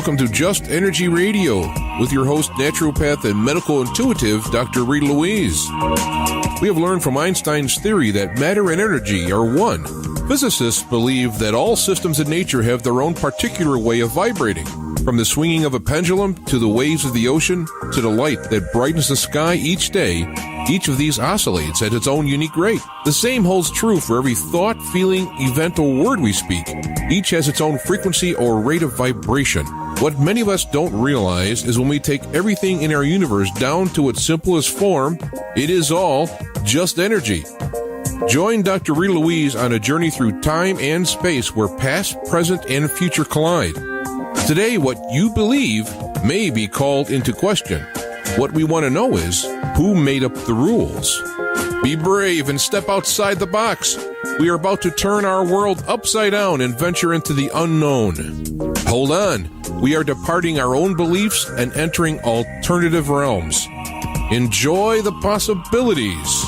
Welcome to Just Energy Radio with your host, naturopath and medical intuitive, Dr. Rita Louise. We have learned from Einstein's theory that matter and energy are one. Physicists believe that all systems in nature have their own particular way of vibrating. From the swinging of a pendulum to the waves of the ocean to the light that brightens the sky each day, each of these oscillates at its own unique rate. The same holds true for every thought, feeling, event, or word we speak. Each has its own frequency or rate of vibration. What many of us don't realize is when we take everything in our universe down to its simplest form, it is all just energy. Join Dr. Rita Louise on a journey through time and space where past, present, and future collide. Today, what you believe may be called into question. What we want to know is, who made up the rules? Be brave and step outside the box. We are about to turn our world upside down and venture into the unknown. Hold on. We are departing our own beliefs and entering alternative realms. Enjoy the possibilities.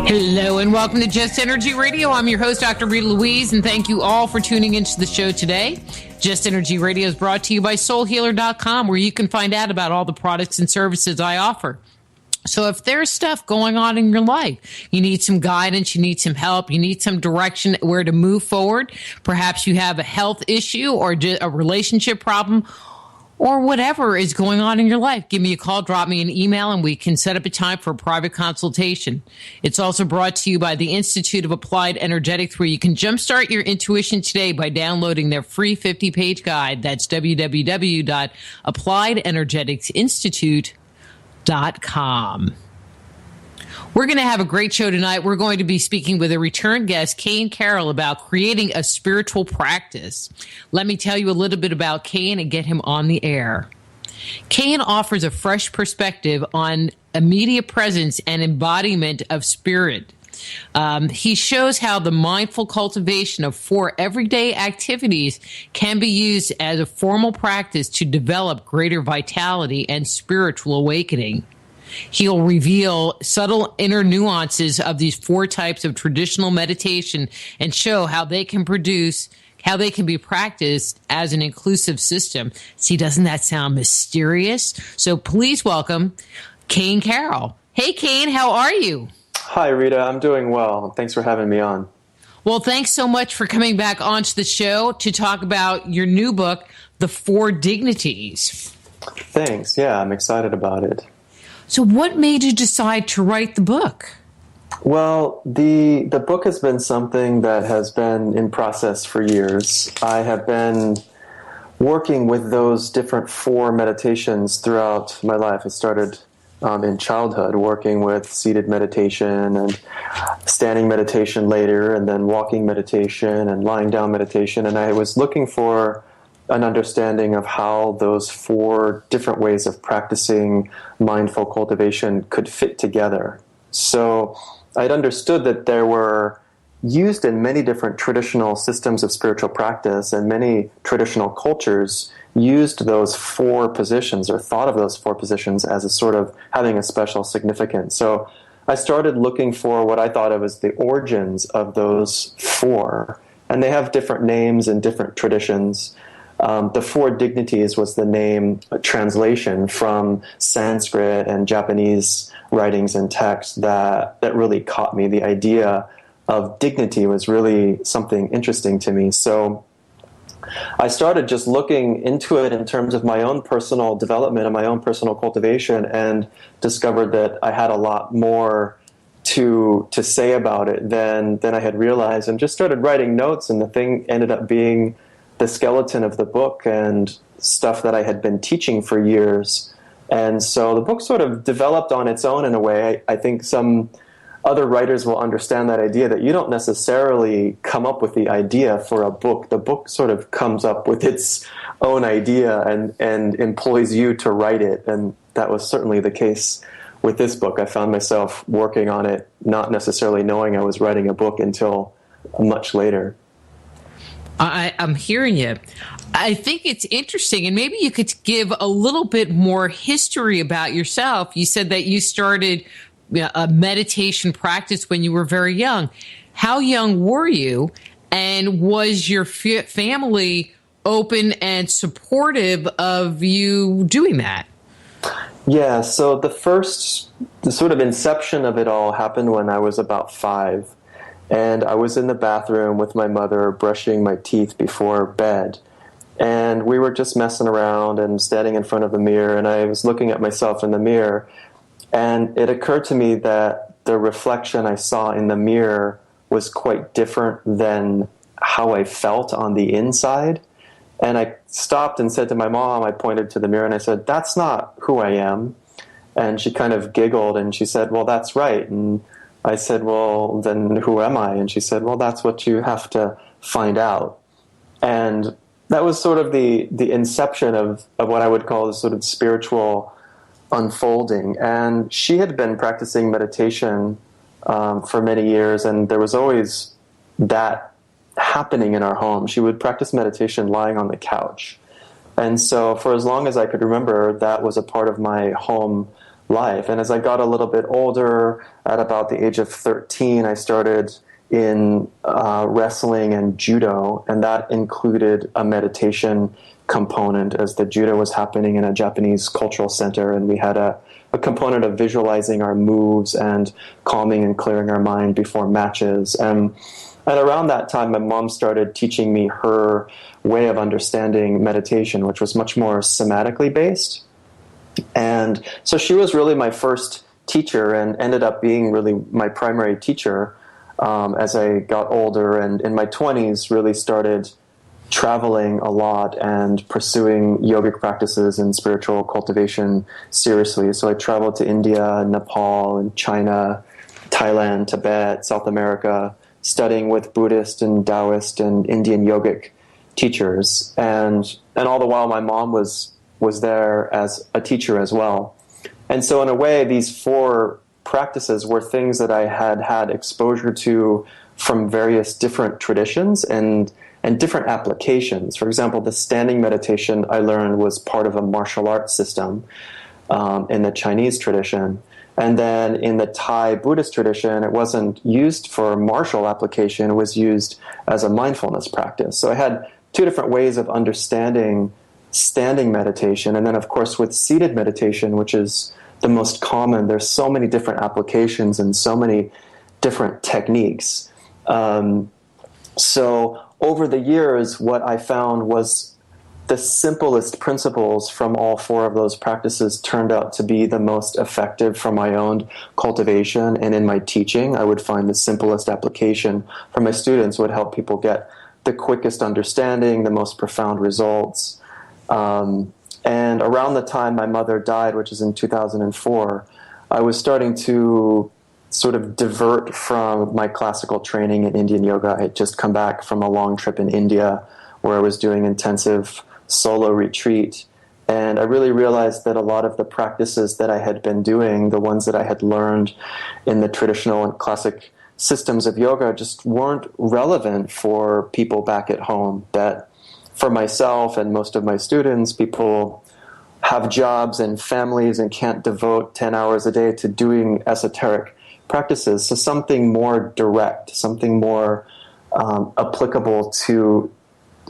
Hello and welcome to Just Energy Radio. I'm your host, Dr. Rita Louise, and thank you all for tuning into the show today. Just Energy Radio is brought to you by soulhealer.com, where you can find out about all the products and services I offer. So if there's stuff going on in your life, you need some guidance, you need some help, you need some direction where to move forward. Perhaps you have a health issue or a relationship problem, or whatever is going on in your life, give me a call, drop me an email, and we can set up a time for a private consultation. It's also brought to you by the Institute of Applied Energetics, where you can jumpstart your intuition today by downloading their free 50-page guide. That's www.appliedenergeticsinstitute.com. We're going to have a great show tonight. We're going to be speaking with a return guest, Cain Carroll, about creating a spiritual practice. Let me tell you a little bit about Cain and get him on the air. Cain offers a fresh perspective on immediate presence and embodiment of spirit. He shows how the mindful cultivation of 4 everyday activities can be used as a formal practice to develop greater vitality and spiritual awakening. He'll reveal subtle inner nuances of these 4 types of traditional meditation and show how they can be practiced as an inclusive system. See, doesn't that sound mysterious? So please welcome Cain Carroll. Hey, Cain, how are you? Hi, Rita. I'm doing well. Thanks for having me on. Well, thanks so much for coming back onto the show to talk about your new book, The 4 Dignities. Thanks. Yeah, I'm excited about it. So what made you decide to write the book? Well, the book has been something that has been in process for years. I have been working with those different 4 meditations throughout my life. I started in childhood working with seated meditation and standing meditation later, and then walking meditation and lying down meditation. And I was looking for an understanding of how those 4 different ways of practicing mindful cultivation could fit together. So I'd understood that there were used in many different traditional systems of spiritual practice, and many traditional cultures used those 4 positions or thought of those 4 positions as a sort of having a special significance. So I started looking for what I thought of as the origins of those 4, and they have different names and different traditions. The 4 Dignities was the name, a translation from Sanskrit and Japanese writings and texts that really caught me. The idea of dignity was really something interesting to me. So I started just looking into it in terms of my own personal development and my own personal cultivation, and discovered that I had a lot more to say about it than I had realized, and just started writing notes, and the thing ended up being the skeleton of the book and stuff that I had been teaching for years. And so the book sort of developed on its own in a way. I think some other writers will understand that idea, that you don't necessarily come up with the idea for a book. The book sort of comes up with its own idea and employs you to write it. And that was certainly the case with this book. I found myself working on it, not necessarily knowing I was writing a book until much later. I'm hearing you. I think it's interesting, and maybe you could give a little bit more history about yourself. You said that you started a meditation practice when you were very young. How young were you, and was your family open and supportive of you doing that. Yeah, so the sort of inception of it all happened when I was about 5. And I was in the bathroom with my mother brushing my teeth before bed. And we were just messing around and standing in front of the mirror. And I was looking at myself in the mirror. And it occurred to me that the reflection I saw in the mirror was quite different than how I felt on the inside. And I stopped and said to my mom, I pointed to the mirror and I said, "That's not who I am." And she kind of giggled and she said, "Well, that's right." And I said, "Well, then who am I?" And she said, "Well, that's what you have to find out." And that was sort of the inception of what I would call the sort of spiritual unfolding. And she had been practicing meditation for many years, and there was always that happening in our home. She would practice meditation lying on the couch. And so for as long as I could remember, that was a part of my home life. And as I got a little bit older, at about the age of 13, I started in wrestling and judo, and that included a meditation component, as the judo was happening in a Japanese cultural center, and we had a component of visualizing our moves and calming and clearing our mind before matches. And around that time, my mom started teaching me her way of understanding meditation, which was much more somatically based. And so she was really my first teacher and ended up being really my primary teacher as I got older, and in my 20s really started traveling a lot and pursuing yogic practices and spiritual cultivation seriously. So I traveled to India, Nepal, and China, Thailand, Tibet, South America, studying with Buddhist and Taoist and Indian yogic teachers. And all the while my mom was there as a teacher as well. And so in a way, these 4 practices were things that I had exposure to from various different traditions and different applications. For example, the standing meditation I learned was part of a martial arts system in the Chinese tradition. And then in the Thai Buddhist tradition, it wasn't used for martial application, it was used as a mindfulness practice. So I had 2 different ways of understanding standing meditation. And then, of course, with seated meditation, which is the most common, there's so many different applications and so many different techniques. So over the years, what I found was the simplest principles from all 4 of those practices turned out to be the most effective for my own cultivation. And in my teaching, I would find the simplest application for my students would help people get the quickest understanding, the most profound results. And around the time my mother died, which is in 2004, I was starting to sort of divert from my classical training in Indian yoga. I had just come back from a long trip in India where I was doing intensive solo retreat. And I really realized that a lot of the practices that I had been doing, the ones that I had learned in the traditional and classic systems of yoga, just weren't relevant for people back at home. That for myself and most of my students, people have jobs and families and can't devote 10 hours a day to doing esoteric practices. So something more direct, something more applicable to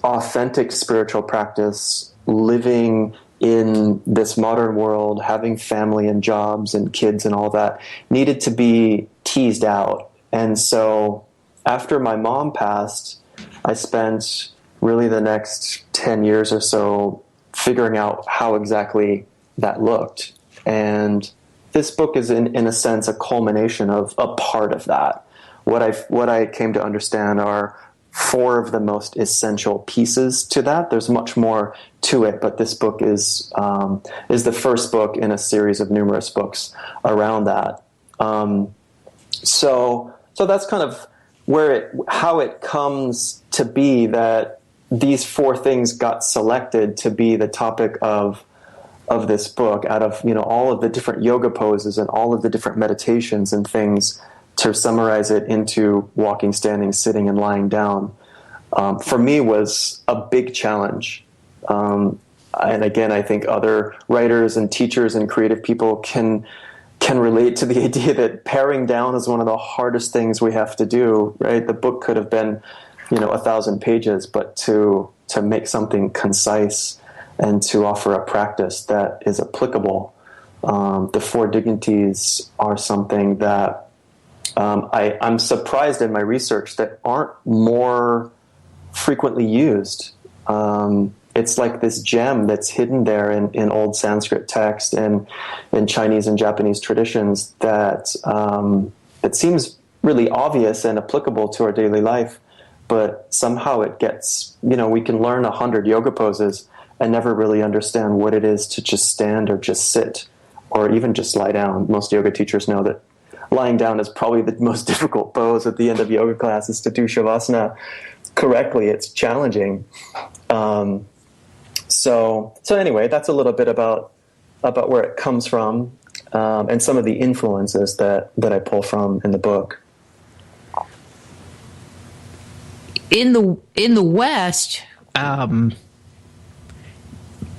authentic spiritual practice, living in this modern world, having family and jobs and kids and all that, needed to be teased out. And so after my mom passed, I spent really the next 10 years or so figuring out how exactly that looked. And this book is, in a sense, a culmination of a part of that. What I came to understand are 4 of the most essential pieces to that. There's much more to it, but this book is the first book in a series of numerous books around that. So that's kind of how it comes to be that these 4 things got selected to be the topic of this book, out of all of the different yoga poses and all of the different meditations and things, to summarize it into walking, standing, sitting, and lying down, for me was a big challenge. And again, I think other writers and teachers and creative people can relate to the idea that paring down is one of the hardest things we have to do, right? The book could have been 1,000 pages, but to to make something concise and to offer a practice that is applicable. The four dignities are something that I'm surprised in my research that aren't more frequently used. It's like this gem that's hidden there in old Sanskrit text and in Chinese and Japanese traditions that it seems really obvious and applicable to our daily life, but somehow it gets, we can learn 100 yoga poses and never really understand what it is to just stand or just sit or even just lie down. Most yoga teachers know that lying down is probably the most difficult pose at the end of yoga classes to do Shavasana correctly. It's challenging. So anyway, that's a little bit about where it comes from, and some of the influences that I pull from in the book. In the West,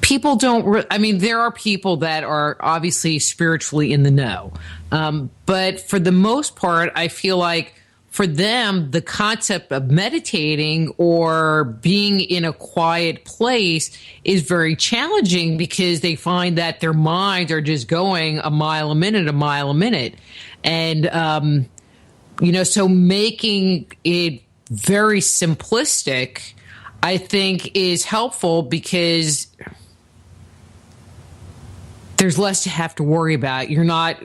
people don't. There are people that are obviously spiritually in the know, but for the most part, I feel like for them, the concept of meditating or being in a quiet place is very challenging because they find that their minds are just going a mile a minute. And, so making it very simplistic, I think, is helpful because there's less to have to worry about. You're not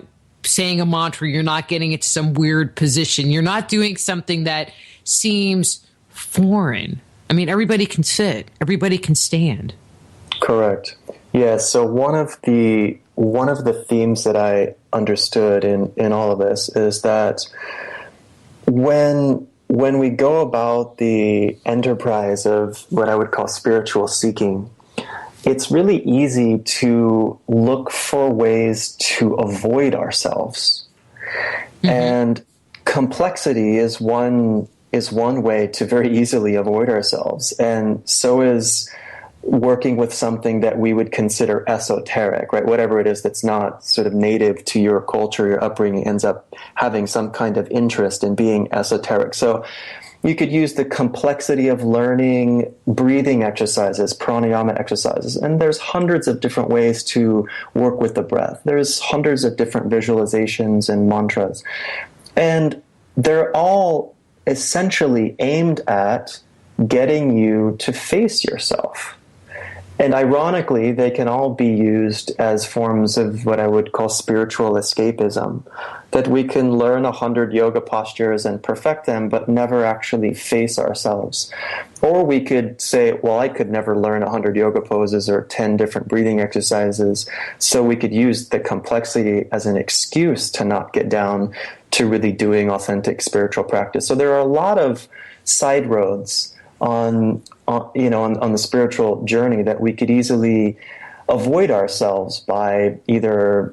saying a mantra, you're not getting into some weird position, you're not doing something that seems foreign. Everybody can sit, everybody can stand. Correct. Yeah. So one of the themes that I understood in all of this is that when we go about the enterprise of what I would call spiritual seeking, it's really easy to look for ways to avoid ourselves. Mm-hmm. And complexity is one way to very easily avoid ourselves. And so is working with something that we would consider esoteric, right? Whatever it is that's not sort of native to your culture, your upbringing, ends up having some kind of interest in being esoteric. So you could use the complexity of learning breathing exercises, pranayama exercises, and there's hundreds of different ways to work with the breath. There's hundreds of different visualizations and mantras. And they're all essentially aimed at getting you to face yourself. And ironically, they can all be used as forms of what I would call spiritual escapism, that we can learn 100 yoga postures and perfect them, but never actually face ourselves. Or we could say, well, I could never learn 100 yoga poses or 10 different breathing exercises, so we could use the complexity as an excuse to not get down to really doing authentic spiritual practice. So there are a lot of side roads on the spiritual journey that we could easily avoid ourselves by either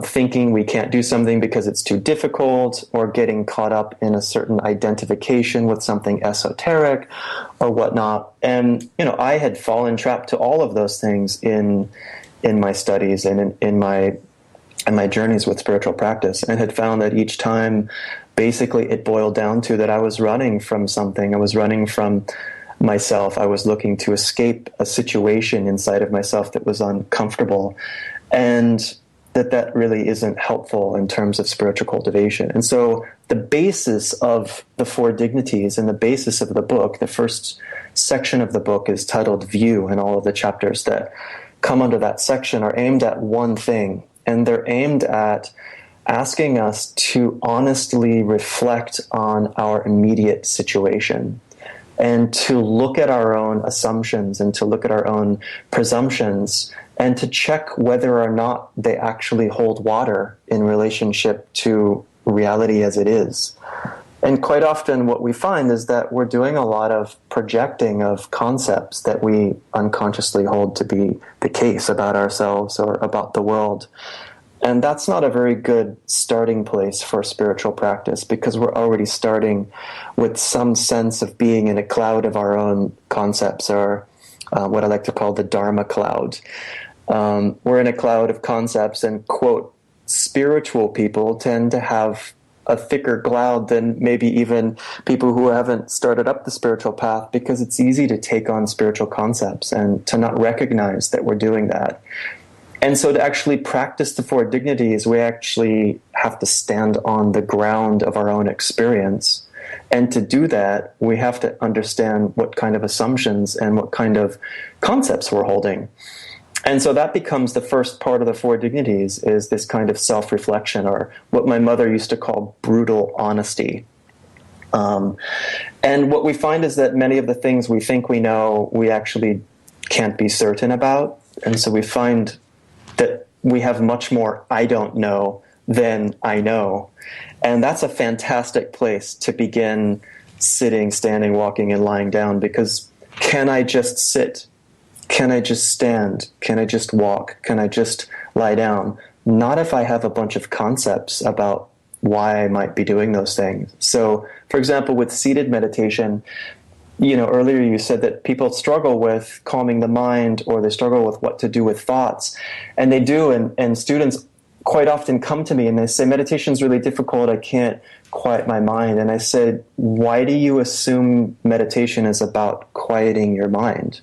thinking we can't do something because it's too difficult, or getting caught up in a certain identification with something esoteric or whatnot. And I had fallen trapped to all of those things in my studies and in my journeys with spiritual practice, and had found that each time basically it boiled down to that I was running from something. I was running from myself. I was looking to escape a situation inside of myself that was uncomfortable, and that really isn't helpful in terms of spiritual cultivation. And so the basis of the four dignities and the basis of the book, the first section of the book is titled View, and all of the chapters that come under that section are aimed at one thing, and they're aimed at asking us to honestly reflect on our immediate situation and to look at our own assumptions and to look at our own presumptions and to check whether or not they actually hold water in relationship to reality as it is. And quite often what we find is that we're doing a lot of projecting of concepts that we unconsciously hold to be the case about ourselves or about the world. And that's not a very good starting place for spiritual practice, because we're already starting with some sense of being in a cloud of our own concepts, or what I like to call the Dharma cloud. We're in a cloud of concepts, and, quote, spiritual people tend to have a thicker cloud than maybe even people who haven't started up the spiritual path, because it's easy to take on spiritual concepts and to not recognize that we're doing that. And so to actually practice the four dignities, we actually have to stand on the ground of our own experience. And to do that, we have to understand what kind of assumptions and what kind of concepts we're holding. And so that becomes the first part of the four dignities, is this kind of self-reflection, or what my mother used to call brutal honesty. And what we find is that many of the things we think we know, we actually can't be certain about. And so we find that we have much more I don't know than I know. And that's a fantastic place to begin sitting, standing, walking, and lying down, because can I just sit? Can I just stand? Can I just walk? Can I just lie down? Not if I have a bunch of concepts about why I might be doing those things. So, for example, with seated meditation, earlier you said that people struggle with calming the mind, or they struggle with what to do with thoughts. And they do, and students quite often come to me and they say, meditation's really difficult, I can't quiet my mind. And I said, why do you assume meditation is about quieting your mind?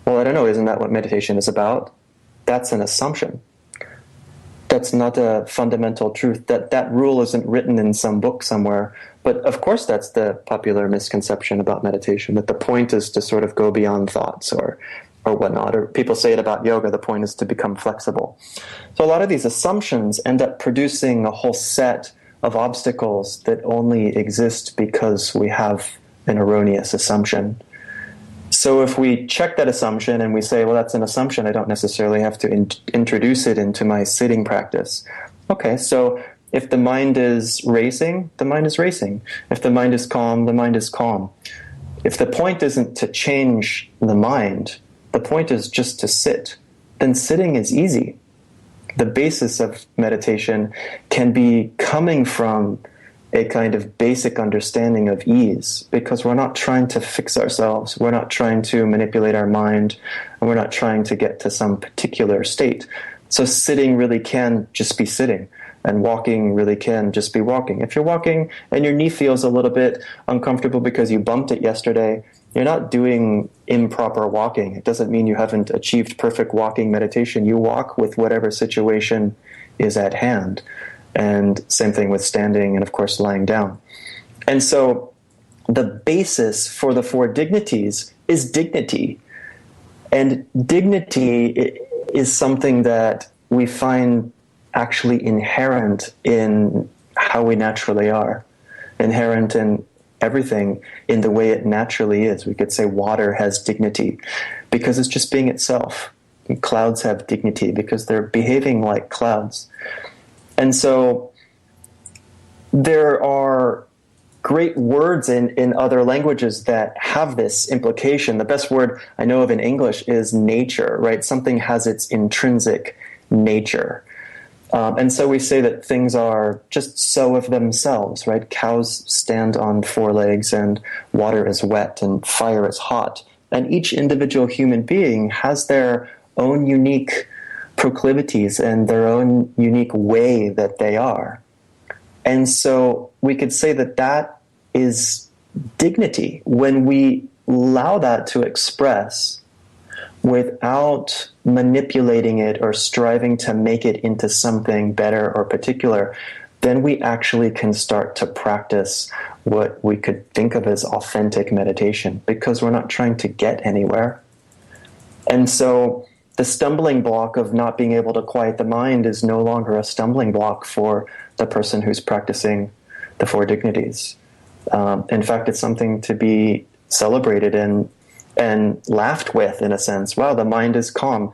Well, I don't know, isn't that what meditation is about? That's an assumption. That's not a fundamental truth. That rule isn't written in some book somewhere. But of course that's the popular misconception about meditation, that the point is to sort of go beyond thoughts or whatnot. Or people say it about yoga, the point is to become flexible. So a lot of these assumptions end up producing a whole set of obstacles that only exist because we have an erroneous assumption. So if we check that assumption and we say, well, that's an assumption, I don't necessarily have to introduce it into my sitting practice. Okay, so if the mind is racing, the mind is racing. If the mind is calm, the mind is calm. If the point isn't to change the mind, the point is just to sit, then sitting is easy. The basis of meditation can be coming from a kind of basic understanding of ease, because we're not trying to fix ourselves, we're not trying to manipulate our mind, and we're not trying to get to some particular state. So sitting really can just be sitting, and walking really can just be walking. If you're walking and your knee feels a little bit uncomfortable because you bumped it yesterday, you're not doing improper walking. It doesn't mean you haven't achieved perfect walking meditation. You walk with whatever situation is at hand. And same thing with standing and, of course, lying down. And so the basis for the four dignities is dignity. And dignity is something that we find actually inherent in how we naturally are, inherent in everything in the way it naturally is. We could say water has dignity because it's just being itself. And clouds have dignity because they're behaving like clouds. And so there are great words in other languages that have this implication. The best word I know of in English is nature, right? Something has its intrinsic nature. And so we say that things are just so of themselves, right? Cows stand on four legs, and water is wet, and fire is hot. And each individual human being has their own unique proclivities and their own unique way that they are. And so we could say that that is dignity when we allow that to express without manipulating it or striving to make it into something better or particular. Then we actually can start to practice what we could think of as authentic meditation, because we're not trying to get anywhere. And so the stumbling block of not being able to quiet the mind is no longer a stumbling block for the person who's practicing the four dignities. In fact, it's something to be celebrated and laughed with, in a sense. Wow, the mind is calm.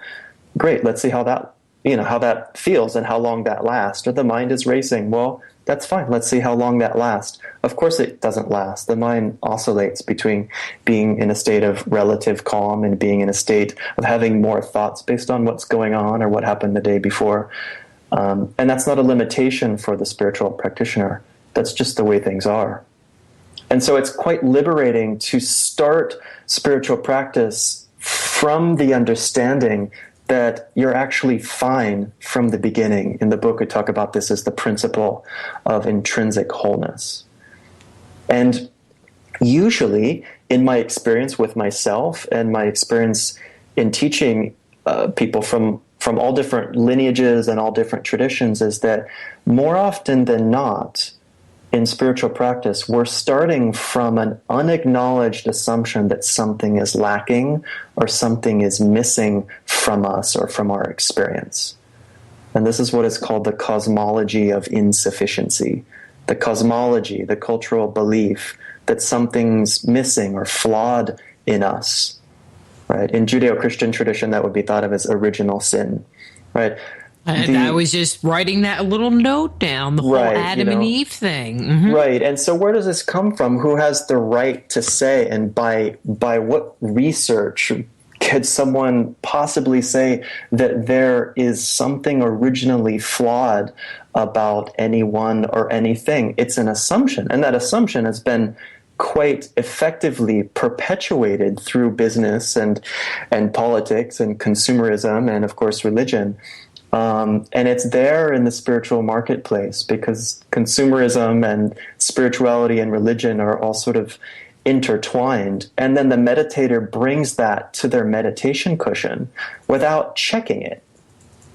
Great, let's see how that feels and how long that lasts. Or the mind is racing. Well, that's fine. Let's see how long that lasts. Of course it doesn't last. The mind oscillates between being in a state of relative calm and being in a state of having more thoughts based on what's going on or what happened the day before. And that's not a limitation for the spiritual practitioner. That's just the way things are. And so it's quite liberating to start spiritual practice from the understanding that you're actually fine from the beginning. In the book, we talk about this as the principle of intrinsic wholeness. And usually, in my experience with myself and my experience in teaching people from all different lineages and all different traditions, is that more often than not, in spiritual practice, we're starting from an unacknowledged assumption that something is lacking or something is missing from us or from our experience. And this is what is called the cosmology of insufficiency. The cosmology, the cultural belief that something's missing or flawed in us. Right? In Judeo-Christian tradition, that would be thought of as original sin. Right? I was just writing that little note down, the whole Adam and Eve thing. Mm-hmm. Right. And so where does this come from? Who has the right to say, and by what research could someone possibly say that there is something originally flawed about anyone or anything? It's an assumption. And that assumption has been quite effectively perpetuated through business and politics and consumerism and, of course, religion. And it's there in the spiritual marketplace because consumerism and spirituality and religion are all sort of intertwined. And then the meditator brings that to their meditation cushion without checking it.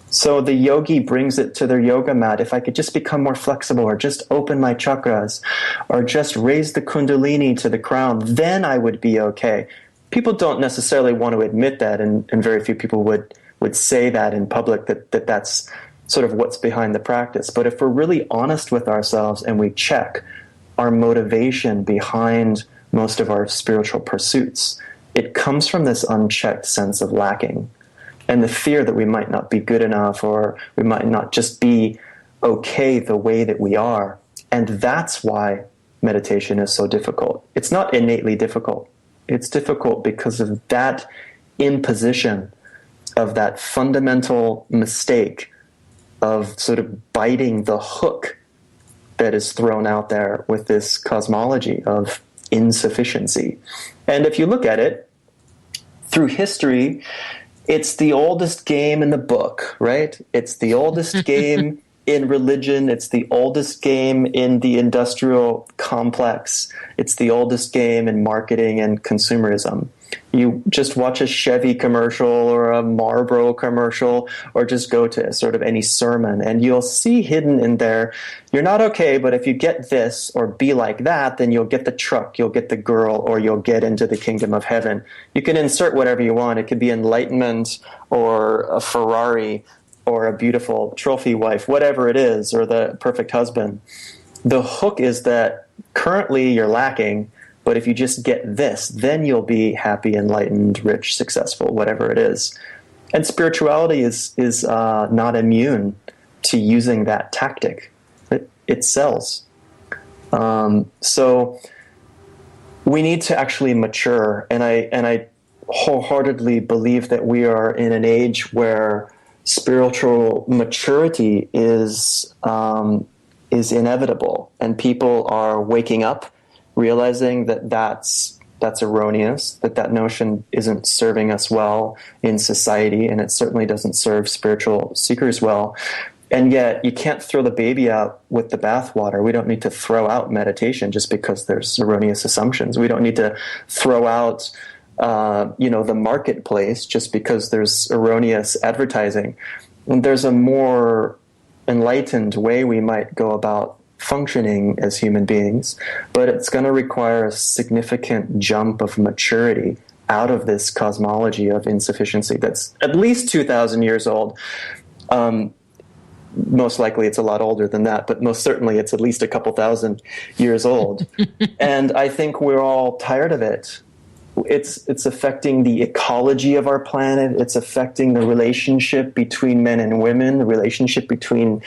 So the yogi brings it to their yoga mat. If I could just become more flexible or just open my chakras or just raise the kundalini to the crown, then I would be okay. People don't necessarily want to admit that, and very few people would say that in public, that's sort of what's behind the practice. But if we're really honest with ourselves and we check our motivation behind most of our spiritual pursuits, it comes from this unchecked sense of lacking and the fear that we might not be good enough or we might not just be okay the way that we are. And that's why meditation is so difficult. It's not innately difficult. It's difficult because of that imposition of that fundamental mistake of sort of biting the hook that is thrown out there with this cosmology of insufficiency. And if you look at it through history, it's the oldest game in the book, right? It's the oldest game in religion. It's the oldest game in the industrial complex. It's the oldest game in marketing and consumerism. You just watch a Chevy commercial or a Marlboro commercial or just go to sort of any sermon and you'll see hidden in there, you're not okay, but if you get this or be like that, then you'll get the truck, you'll get the girl, or you'll get into the kingdom of heaven. You can insert whatever you want. It could be enlightenment or a Ferrari or a beautiful trophy wife, whatever it is, or the perfect husband. The hook is that currently you're lacking, but if you just get this, then you'll be happy, enlightened, rich, successful, whatever it is. And spirituality is not immune to using that tactic. It sells. So we need to actually mature. And I wholeheartedly believe that we are in an age where spiritual maturity is inevitable, and people are waking up, realizing that that's erroneous, that notion isn't serving us well in society, and it certainly doesn't serve spiritual seekers well. And yet, you can't throw the baby out with the bathwater. We don't need to throw out meditation just because there's erroneous assumptions. We don't need to throw out the marketplace just because there's erroneous advertising. And there's a more enlightened way we might go about functioning as human beings, but it's going to require a significant jump of maturity out of this cosmology of insufficiency that's at least 2,000 years old. Most likely it's a lot older than that, but most certainly it's at least a couple thousand years old. And I think we're all tired of it. It's affecting the ecology of our planet. It's affecting the relationship between men and women, the relationship between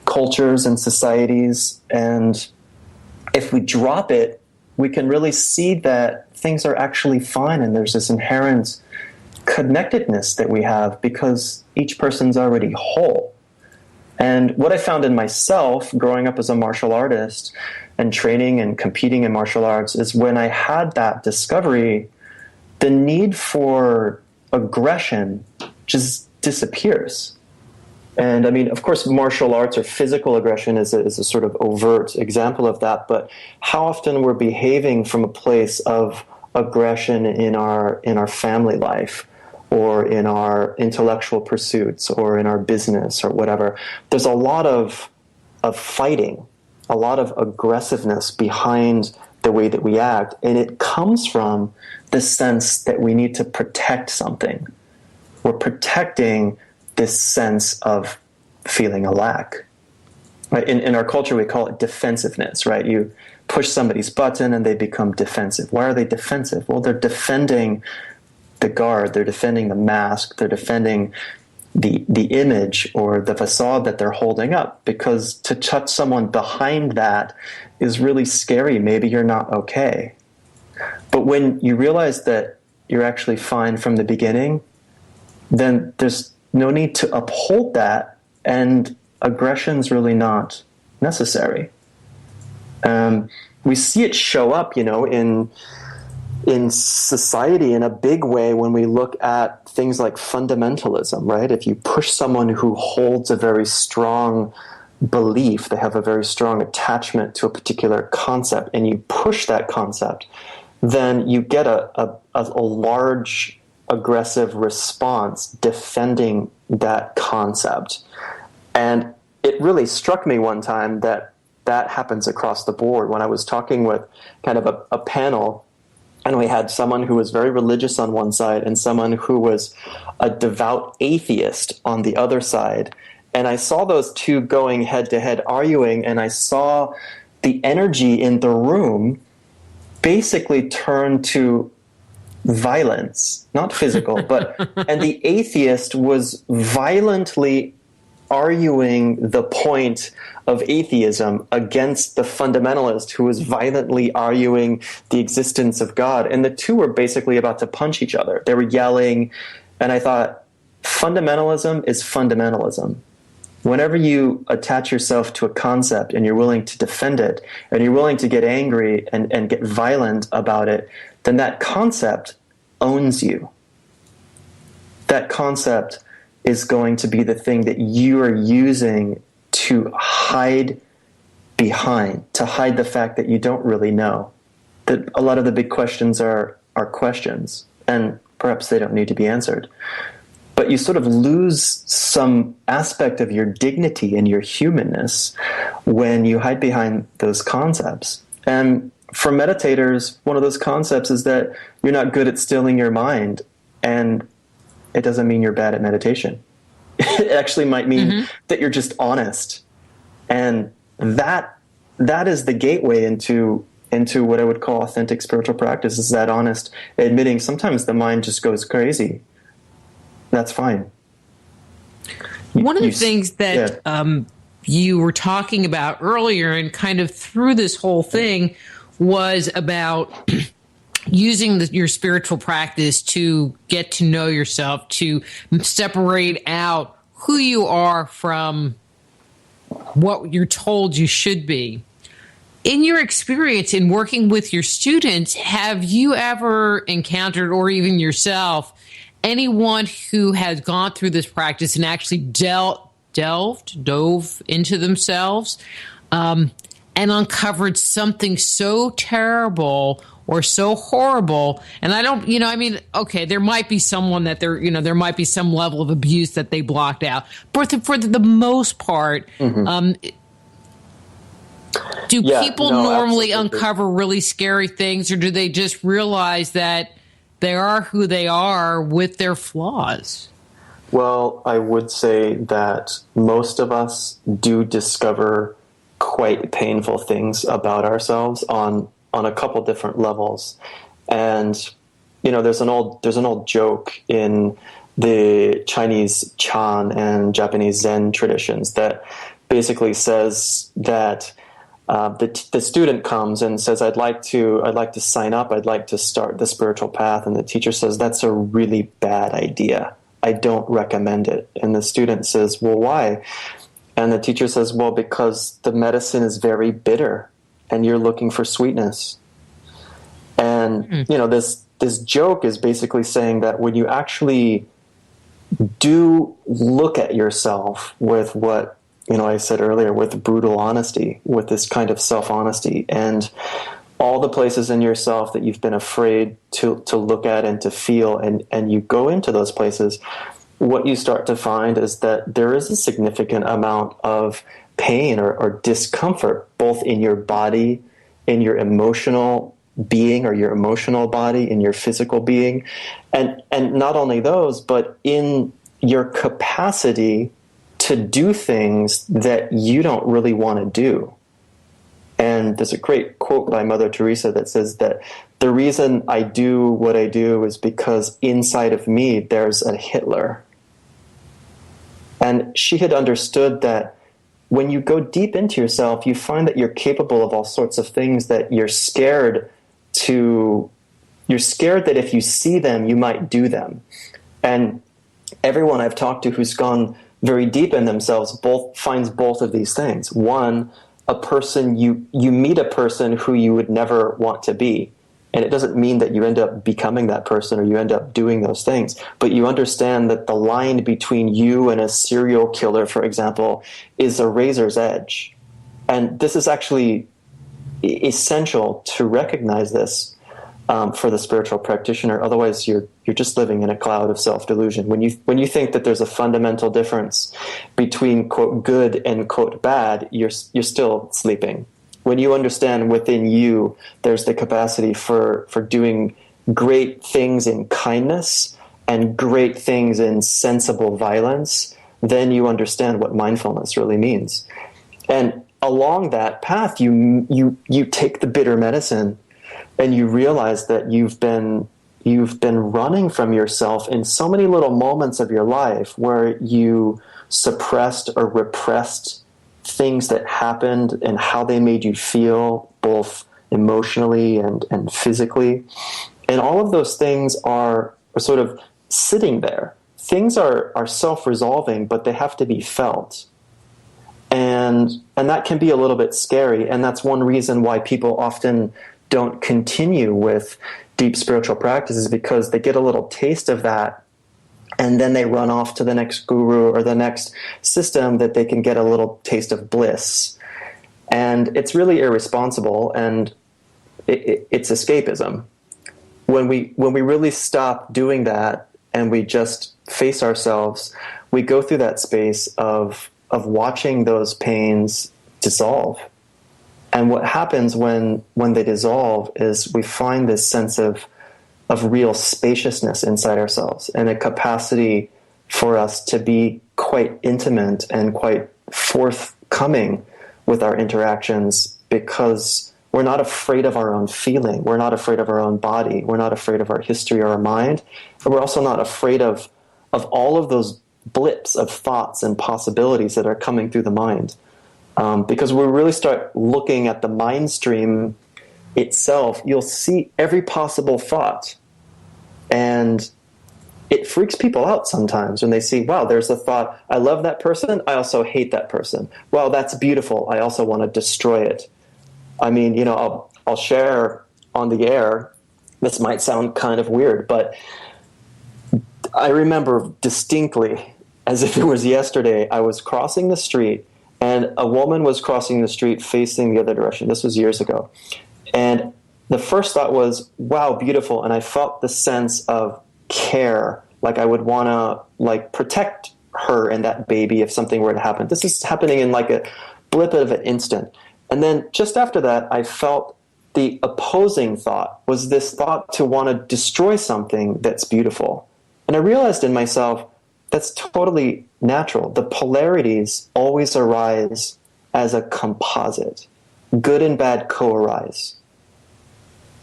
cultures and societies. And if we drop it, we can really see that things are actually fine, and there's this inherent connectedness that we have because each person's already whole. And what I found in myself growing up as a martial artist and training and competing in martial arts is when I had that discovery, the need for aggression just disappears. And I mean, of course, martial arts or physical aggression is a sort of overt example of that. But how often we're behaving from a place of aggression in our family life, or in our intellectual pursuits, or in our business, or whatever. There's a lot of fighting, a lot of aggressiveness behind the way that we act, and it comes from the sense that we need to protect something. We're protecting this sense of feeling a lack. Right? In our culture, we call it defensiveness, right? You push somebody's button and they become defensive. Why are they defensive? Well, they're defending the guard, they're defending the mask, they're defending the image or the facade that they're holding up, because to touch someone behind that is really scary. Maybe you're not okay. But when you realize that you're actually fine from the beginning, then there's no need to uphold that, and aggression's really not necessary. We see it show up, in society in a big way when we look at things like fundamentalism, right? If you push someone who holds a very strong belief, they have a very strong attachment to a particular concept, and you push that concept, then you get a large aggressive response defending that concept. And it really struck me one time that happens across the board when I was talking with kind of a panel, and we had someone who was very religious on one side and someone who was a devout atheist on the other side. And I saw those two going head to head arguing, and I saw the energy in the room basically turn to violence, not physical, but, and the atheist was violently arguing the point of atheism against the fundamentalist who was violently arguing the existence of God. And the two were basically about to punch each other. They were yelling. And I thought, fundamentalism is fundamentalism. Whenever you attach yourself to a concept and you're willing to defend it, and you're willing to get angry and get violent about it, then that concept owns you. That concept is going to be the thing that you are using to hide behind, to hide the fact that you don't really know. That a lot of the big questions are questions, and perhaps they don't need to be answered. But you sort of lose some aspect of your dignity and your humanness when you hide behind those concepts. And for meditators, one of those concepts is that you're not good at stilling your mind, and it doesn't mean you're bad at meditation. It actually might mean that you're just honest. And that is the gateway into what I would call authentic spiritual practice, is that honest admitting sometimes the mind just goes crazy. That's fine. One of the things that you were talking about earlier and kind of through this whole thing was about using your spiritual practice to get to know yourself, to separate out who you are from what you're told you should be. In your experience in working with your students, have you ever encountered, or even yourself, anyone who has gone through this practice and actually dove into themselves and uncovered something so terrible or so horrible? And I don't, okay, there might be someone that there might be some level of abuse that they blocked out. But for the most part, do people normally uncover really scary things, or do they just realize that they are who they are with their flaws? Well, I would say that most of us do discover quite painful things about ourselves on a couple different levels. And there's an old joke in the Chinese Chan and Japanese Zen traditions that basically says that the student comes and says, I'd like to sign up, I'd like to start the spiritual path, and the teacher says, that's a really bad idea, I don't recommend it. And the student says, well, why? And the teacher says, well, because the medicine is very bitter and you're looking for sweetness. And this joke is basically saying that when you actually do look at yourself with what, I said earlier, with brutal honesty, with this kind of self-honesty, and all the places in yourself that you've been afraid to look at and to feel, and you go into those places, what you start to find is that there is a significant amount of pain or discomfort, both in your body, in your emotional being or your emotional body, in your physical being, and not only those, but in your capacity to do things that you don't really want to do. And there's a great quote by Mother Teresa that says that the reason I do what I do is because inside of me there's a Hitler. And she had understood that when you go deep into yourself, you find that you're capable of all sorts of things that you're scared that if you see them, you might do them. And everyone I've talked to who's gone very deep in themselves finds both of these things. One, a person, you meet a person who you would never want to be. And it doesn't mean that you end up becoming that person or you end up doing those things. But you understand that the line between you and a serial killer, for example, is a razor's edge. And this is actually essential to recognize this for the spiritual practitioner. Otherwise, you're just living in a cloud of self-delusion. When you think that there's a fundamental difference between, quote, good and, quote, bad, you're still sleeping. When you understand within you there's the capacity for doing great things in kindness and great things in sensible violence, then you understand what mindfulness really means. And along that path, you take the bitter medicine and you realize that you've been running from yourself in so many little moments of your life where you suppressed or repressed things that happened and how they made you feel, both emotionally and physically. And all of those things are sort of sitting there. Things are self-resolving, but they have to be felt. And that can be a little bit scary. And that's one reason why people often don't continue with deep spiritual practices, because they get a little taste of that and then they run off to the next guru or the next system that they can get a little taste of bliss. And it's really irresponsible, and it's escapism. When we really stop doing that and we just face ourselves, we go through that space of watching those pains dissolve. And what happens when they dissolve is we find this sense of real spaciousness inside ourselves and a capacity for us to be quite intimate and quite forthcoming with our interactions, because we're not afraid of our own feeling. We're not afraid of our own body. We're not afraid of our history or our mind. And we're also not afraid of all of those blips of thoughts and possibilities that are coming through the mind. Because we really start looking at the mind stream itself, you'll see every possible thought. And it freaks people out sometimes when they see, wow, there's a thought, I love that person, I also hate that person. Wow, that's beautiful, I also want to destroy it. I mean, I'll share on the air, this might sound kind of weird, but I remember distinctly, as if it was yesterday, I was crossing the street, and a woman was crossing the street facing the other direction. This was years ago. And the first thought was, wow, beautiful. And I felt the sense of care, like I would want to protect her and that baby if something were to happen. This is happening in like a blip of an instant. And then just after that, I felt the opposing thought was this thought to want to destroy something that's beautiful. And I realized in myself, that's totally natural. The polarities always arise as a composite. Good and bad co-arise.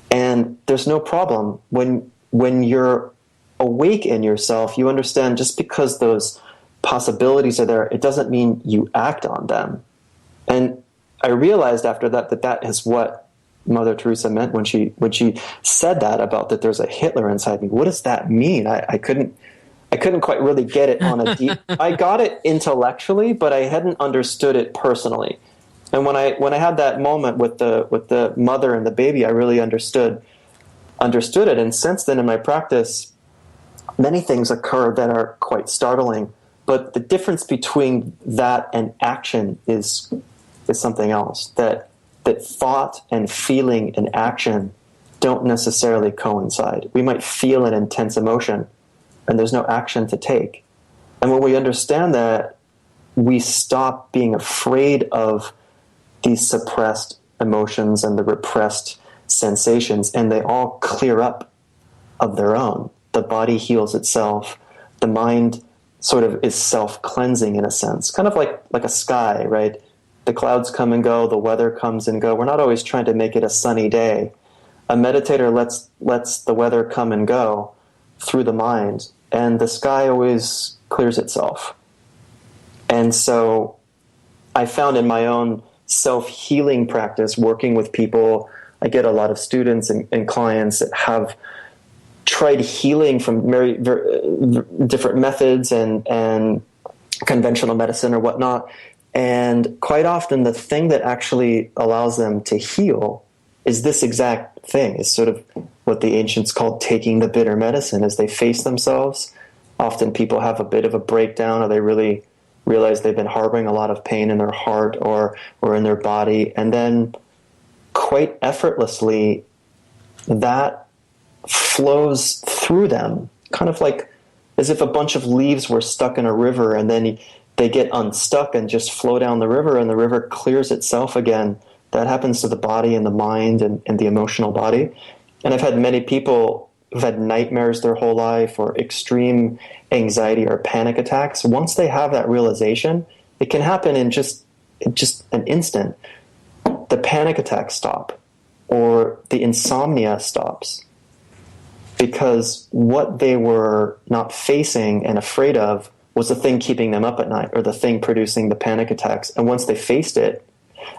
And there's no problem. When you're awake in yourself, you understand just because those possibilities are there, it doesn't mean you act on them. And I realized after that is what Mother Teresa meant when she said that about that there's a Hitler inside me. What does that mean? I couldn't quite really get it on a deep. I got it intellectually, but I hadn't understood it personally. And when I had that moment with the mother and the baby, I really understood it. And since then, in my practice, many things occur that are quite startling. But the difference between that and action is something else. That thought and feeling and action don't necessarily coincide. We might feel an intense emotion, and there's no action to take. And when we understand that, we stop being afraid of these suppressed emotions and the repressed sensations, and they all clear up of their own. The body heals itself. The mind sort of is self-cleansing in a sense, kind of like a sky, right? The clouds come and go, the weather comes and go. We're not always trying to make it a sunny day. A meditator lets the weather come and go through the mind, and the sky always clears itself. And so I found in my own self-healing practice, working with people, I get a lot of students and clients that have tried healing from very different methods and conventional medicine or whatnot. And quite often the thing that actually allows them to heal is this exact thing, is sort of what the ancients called taking the bitter medicine. As they face themselves, often people have a bit of a breakdown, or they really realize they've been harboring a lot of pain in their heart or in their body. And then quite effortlessly, that flows through them, kind of like as if a bunch of leaves were stuck in a river, and then they get unstuck and just flow down the river, and the river clears itself again. That happens to the body and the mind and the emotional body. And I've had many people who've had nightmares their whole life, or extreme anxiety or panic attacks. Once they have that realization, it can happen in just an instant. The panic attacks stop, or the insomnia stops, because what they were not facing and afraid of was the thing keeping them up at night, or the thing producing the panic attacks. And once they faced it,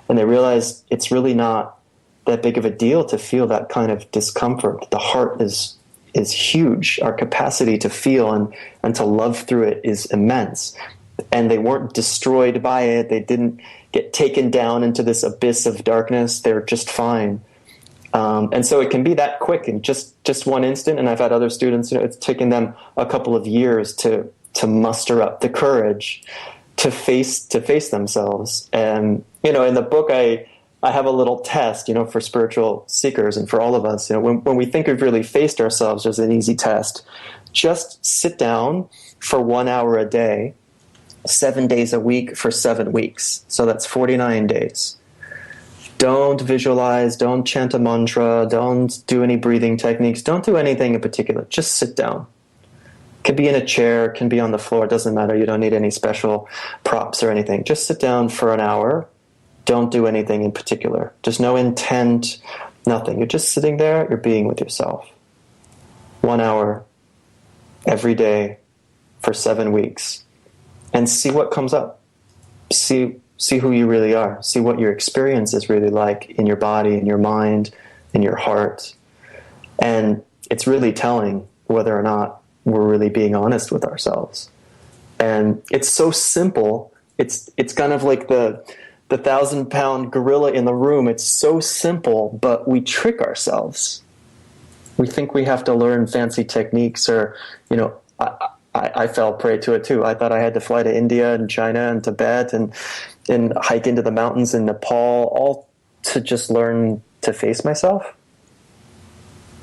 and they realized it's really not that big of a deal to feel that kind of discomfort. The heart is huge. Our capacity to feel and to love through it is immense. And they weren't destroyed by it. They didn't get taken down into this abyss of darkness. They're just fine. And so it can be that quick in just one instant. And I've had other students, it's taken them a couple of years to muster up the courage to face themselves. And in the book, I have a little test, for spiritual seekers and for all of us. When we think we've really faced ourselves, there's an easy test. Just sit down for 1 hour a day, 7 days a week for 7 weeks. So that's 49 days. Don't visualize, don't chant a mantra, don't do any breathing techniques, don't do anything in particular. Just sit down. Can be in a chair, can be on the floor, it doesn't matter. You don't need any special props or anything. Just sit down for an hour. Don't do anything in particular. Just no intent, nothing. You're just sitting there, you're being with yourself. 1 hour every day for 7 weeks. And see what comes up. See who you really are. See what your experience is really like in your body, in your mind, in your heart. And it's really telling whether or not we're really being honest with ourselves. And it's so simple. It's kind of like the 1,000-pound gorilla in the room. It's so simple, but we trick ourselves. We think we have to learn fancy techniques, or, I fell prey to it too. I thought I had to fly to India and China and Tibet and hike into the mountains in Nepal, all to just learn to face myself.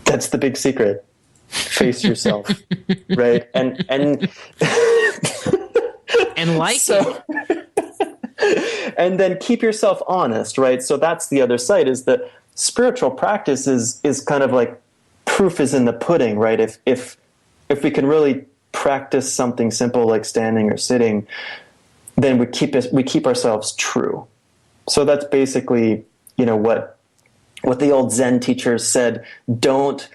That's the big secret. Face yourself, right? And like so, and then keep yourself honest, right? So that's the other side, is that spiritual practice is kind of like proof is in the pudding, right? If we can really practice something simple like standing or sitting, then we keep ourselves true. So that's basically, what the old Zen teachers said: don't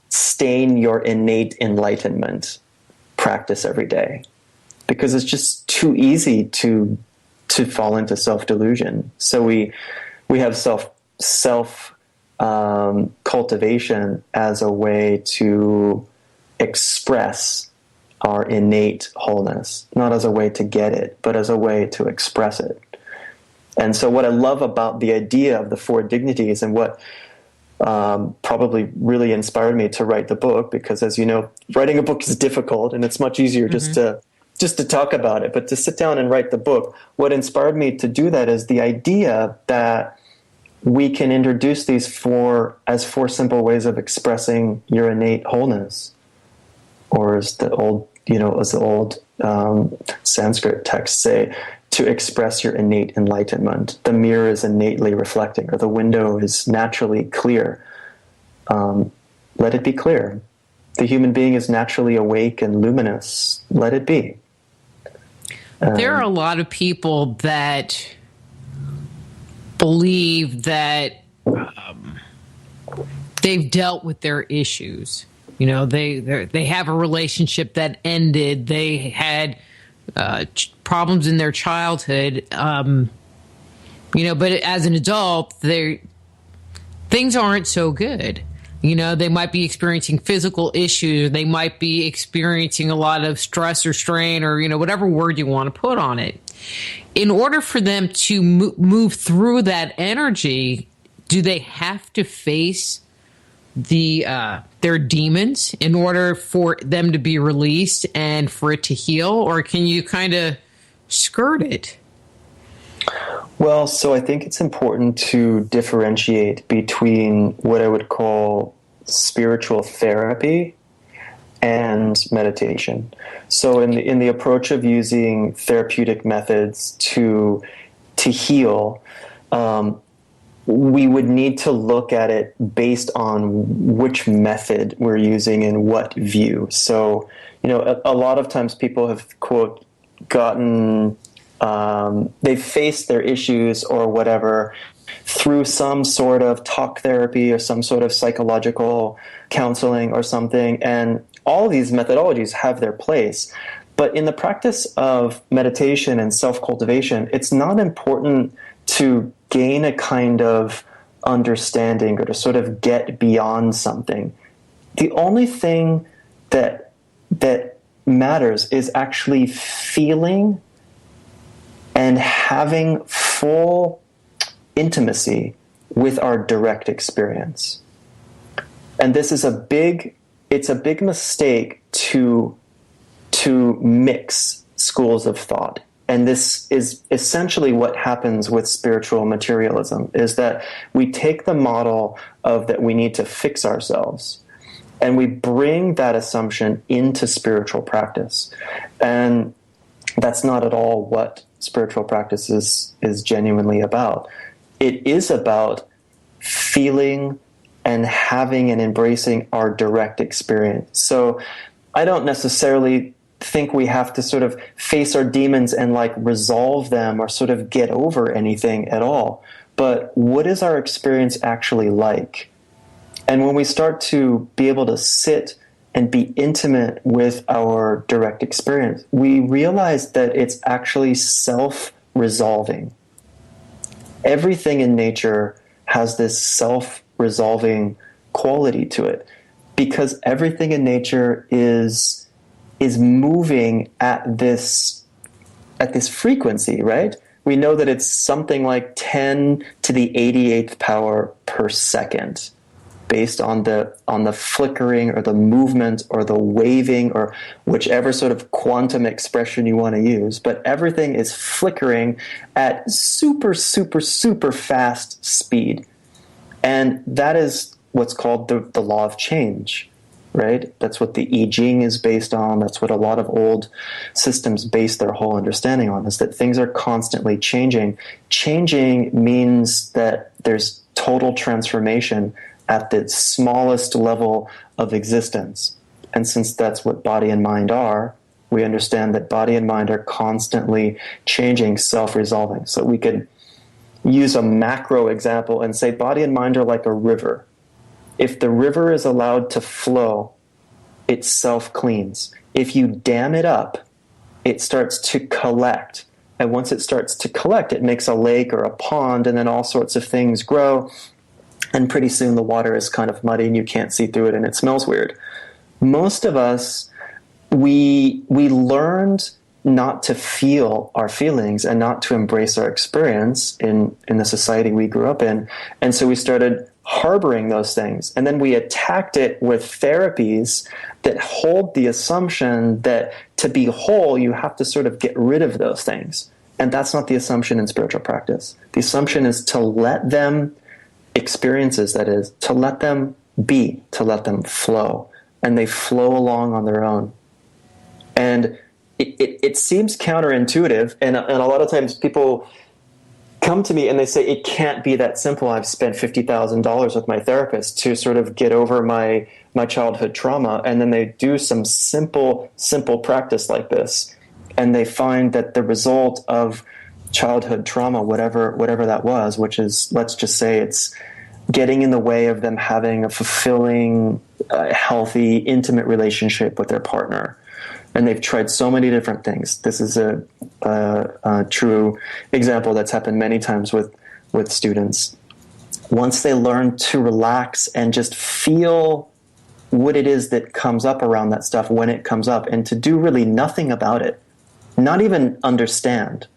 stain your innate enlightenment. Practice every day, because it's just too easy to fall into self-delusion. So we have self cultivation as a way to express our innate wholeness, not as a way to get it, but as a way to express it. And so what I love about the idea of the four dignities, and what probably really inspired me to write the book, because, as you know, writing a book is difficult, and it's much easier just to talk about it. But to sit down and write the book, what inspired me to do that is the idea that we can introduce these four simple ways of expressing your innate wholeness, or as the old Sanskrit texts say, to express your innate enlightenment. The mirror is innately reflecting, or the window is naturally clear. Let it be clear. The human being is naturally awake and luminous. Let it be. There are a lot of people that believe that they've dealt with their issues. They have a relationship that ended. They had problems in their childhood. But as an adult, things aren't so good. They might be experiencing physical issues. They might be experiencing a lot of stress or strain, or, whatever word you want to put on it. In order for them to move through that energy, do they have to face their demons in order for them to be released and for it to heal? Or can you kind of skirt it? Well, so I think it's important to differentiate between what I would call spiritual therapy and meditation. So in the approach of using therapeutic methods to heal, we would need to look at it based on which method we're using and what view. So, a lot of times people have, quote, gotten, they've faced their issues or whatever through some sort of talk therapy or some sort of psychological counseling or something. And all these methodologies have their place. But in the practice of meditation and self-cultivation, it's not important to gain a kind of understanding or to sort of get beyond something. The only thing that matters is actually feeling and having full intimacy with our direct experience. And this is a big mistake to mix schools of thought. And this is essentially what happens with spiritual materialism, is that we take the model of that we need to fix ourselves, and we bring that assumption into spiritual practice. And that's not at all what spiritual practice is genuinely about. It is about feeling and having and embracing our direct experience. So I don't necessarily think we have to sort of face our demons and resolve them or sort of get over anything at all. But what is our experience actually like? And when we start to be able to sit and be intimate with our direct experience, we realize that it's actually self-resolving. Everything in nature has this self-resolving quality to it, because everything in nature is moving at this frequency, right? We know that it's something like 10 to the 88th power per second, based on the flickering or the movement or the waving or whichever sort of quantum expression you want to use. But everything is flickering at super, super, super fast speed. And that is what's called the law of change, right? That's what the I Ching is based on. That's what a lot of old systems base their whole understanding on, is that things are constantly changing. Changing means that there's total transformation at the smallest level of existence. And since that's what body and mind are, we understand that body and mind are constantly changing, self-resolving. So we could use a macro example and say body and mind are like a river. If the river is allowed to flow, it self-cleans. If you dam it up, it starts to collect. And once it starts to collect, it makes a lake or a pond, and then all sorts of things grow. And pretty soon the water is kind of muddy and you can't see through it and it smells weird. Most of us, we learned not to feel our feelings and not to embrace our experience in the society we grew up in. And so we started harboring those things. And then we attacked it with therapies that hold the assumption that to be whole, you have to sort of get rid of those things. And that's not the assumption in spiritual practice. The assumption is to let them, experiences that is, to let them be, to let them flow. And they flow along on their own. And it seems counterintuitive, and a lot of times people come to me and they say, it can't be that simple. I've spent $50,000 with my therapist to sort of get over my childhood trauma, and then they do some simple practice like this, and they find that the result of childhood trauma, whatever that was, which is, let's just say it's getting in the way of them having a fulfilling, healthy, intimate relationship with their partner. And they've tried so many different things. This is a true example that's happened many times with students. Once they learn to relax and just feel what it is that comes up around that stuff when it comes up, and to do really nothing about it, not even understand,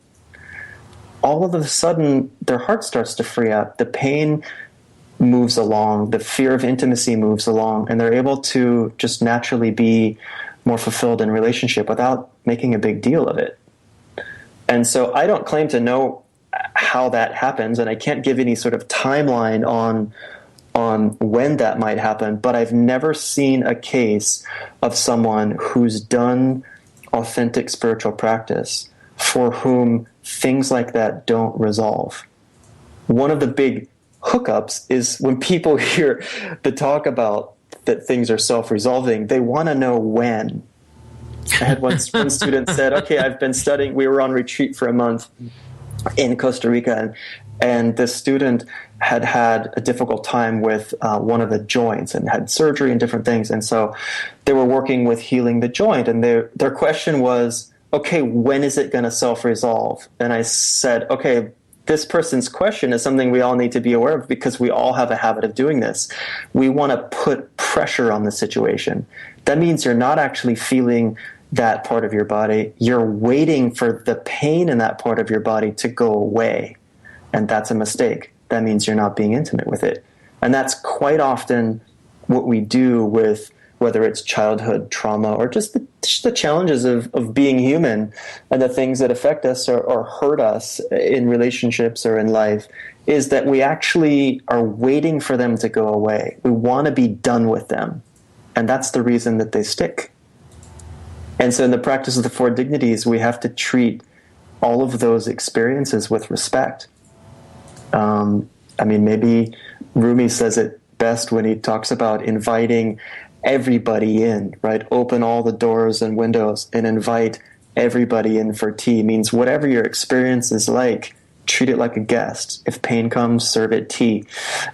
all of a sudden their heart starts to free up. The pain moves along, the fear of intimacy moves along, and they're able to just naturally be more fulfilled in relationship without making a big deal of it. And so I don't claim to know how that happens, and I can't give any sort of timeline on when that might happen, but I've never seen a case of someone who's done authentic spiritual practice for whom things like that don't resolve. One of the big hookups is when people hear the talk about that things are self-resolving, they want to know when. I had one student said, okay, I've been studying, we were on retreat for a month in Costa Rica, and this student had a difficult time with one of the joints and had surgery and different things, and so they were working with healing the joint, and their question was, okay, when is it going to self-resolve? And I said, okay, this person's question is something we all need to be aware of, because we all have a habit of doing this. We want to put pressure on the situation. That means you're not actually feeling that part of your body. You're waiting for the pain in that part of your body to go away. And that's a mistake. That means you're not being intimate with it. And that's quite often what we do with whether it's childhood trauma or just the challenges of being human and the things that affect us or hurt us in relationships or in life, is that we actually are waiting for them to go away. We want to be done with them. And that's the reason that they stick. And so in the practice of the Four Dignities, we have to treat all of those experiences with respect. Maybe Rumi says it best when he talks about inviting everybody in, right? Open all the doors and windows and invite everybody in for tea. Means whatever your experience is like, treat it like a guest. If pain comes, serve it tea.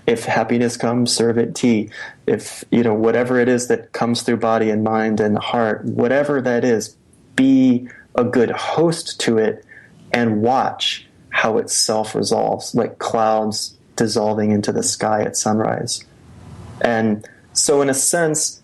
If happiness comes, serve it tea. If, whatever it is that comes through body and mind and heart, whatever that is, be a good host to it and watch how it self-resolves, like clouds dissolving into the sky at sunrise. And so in a sense,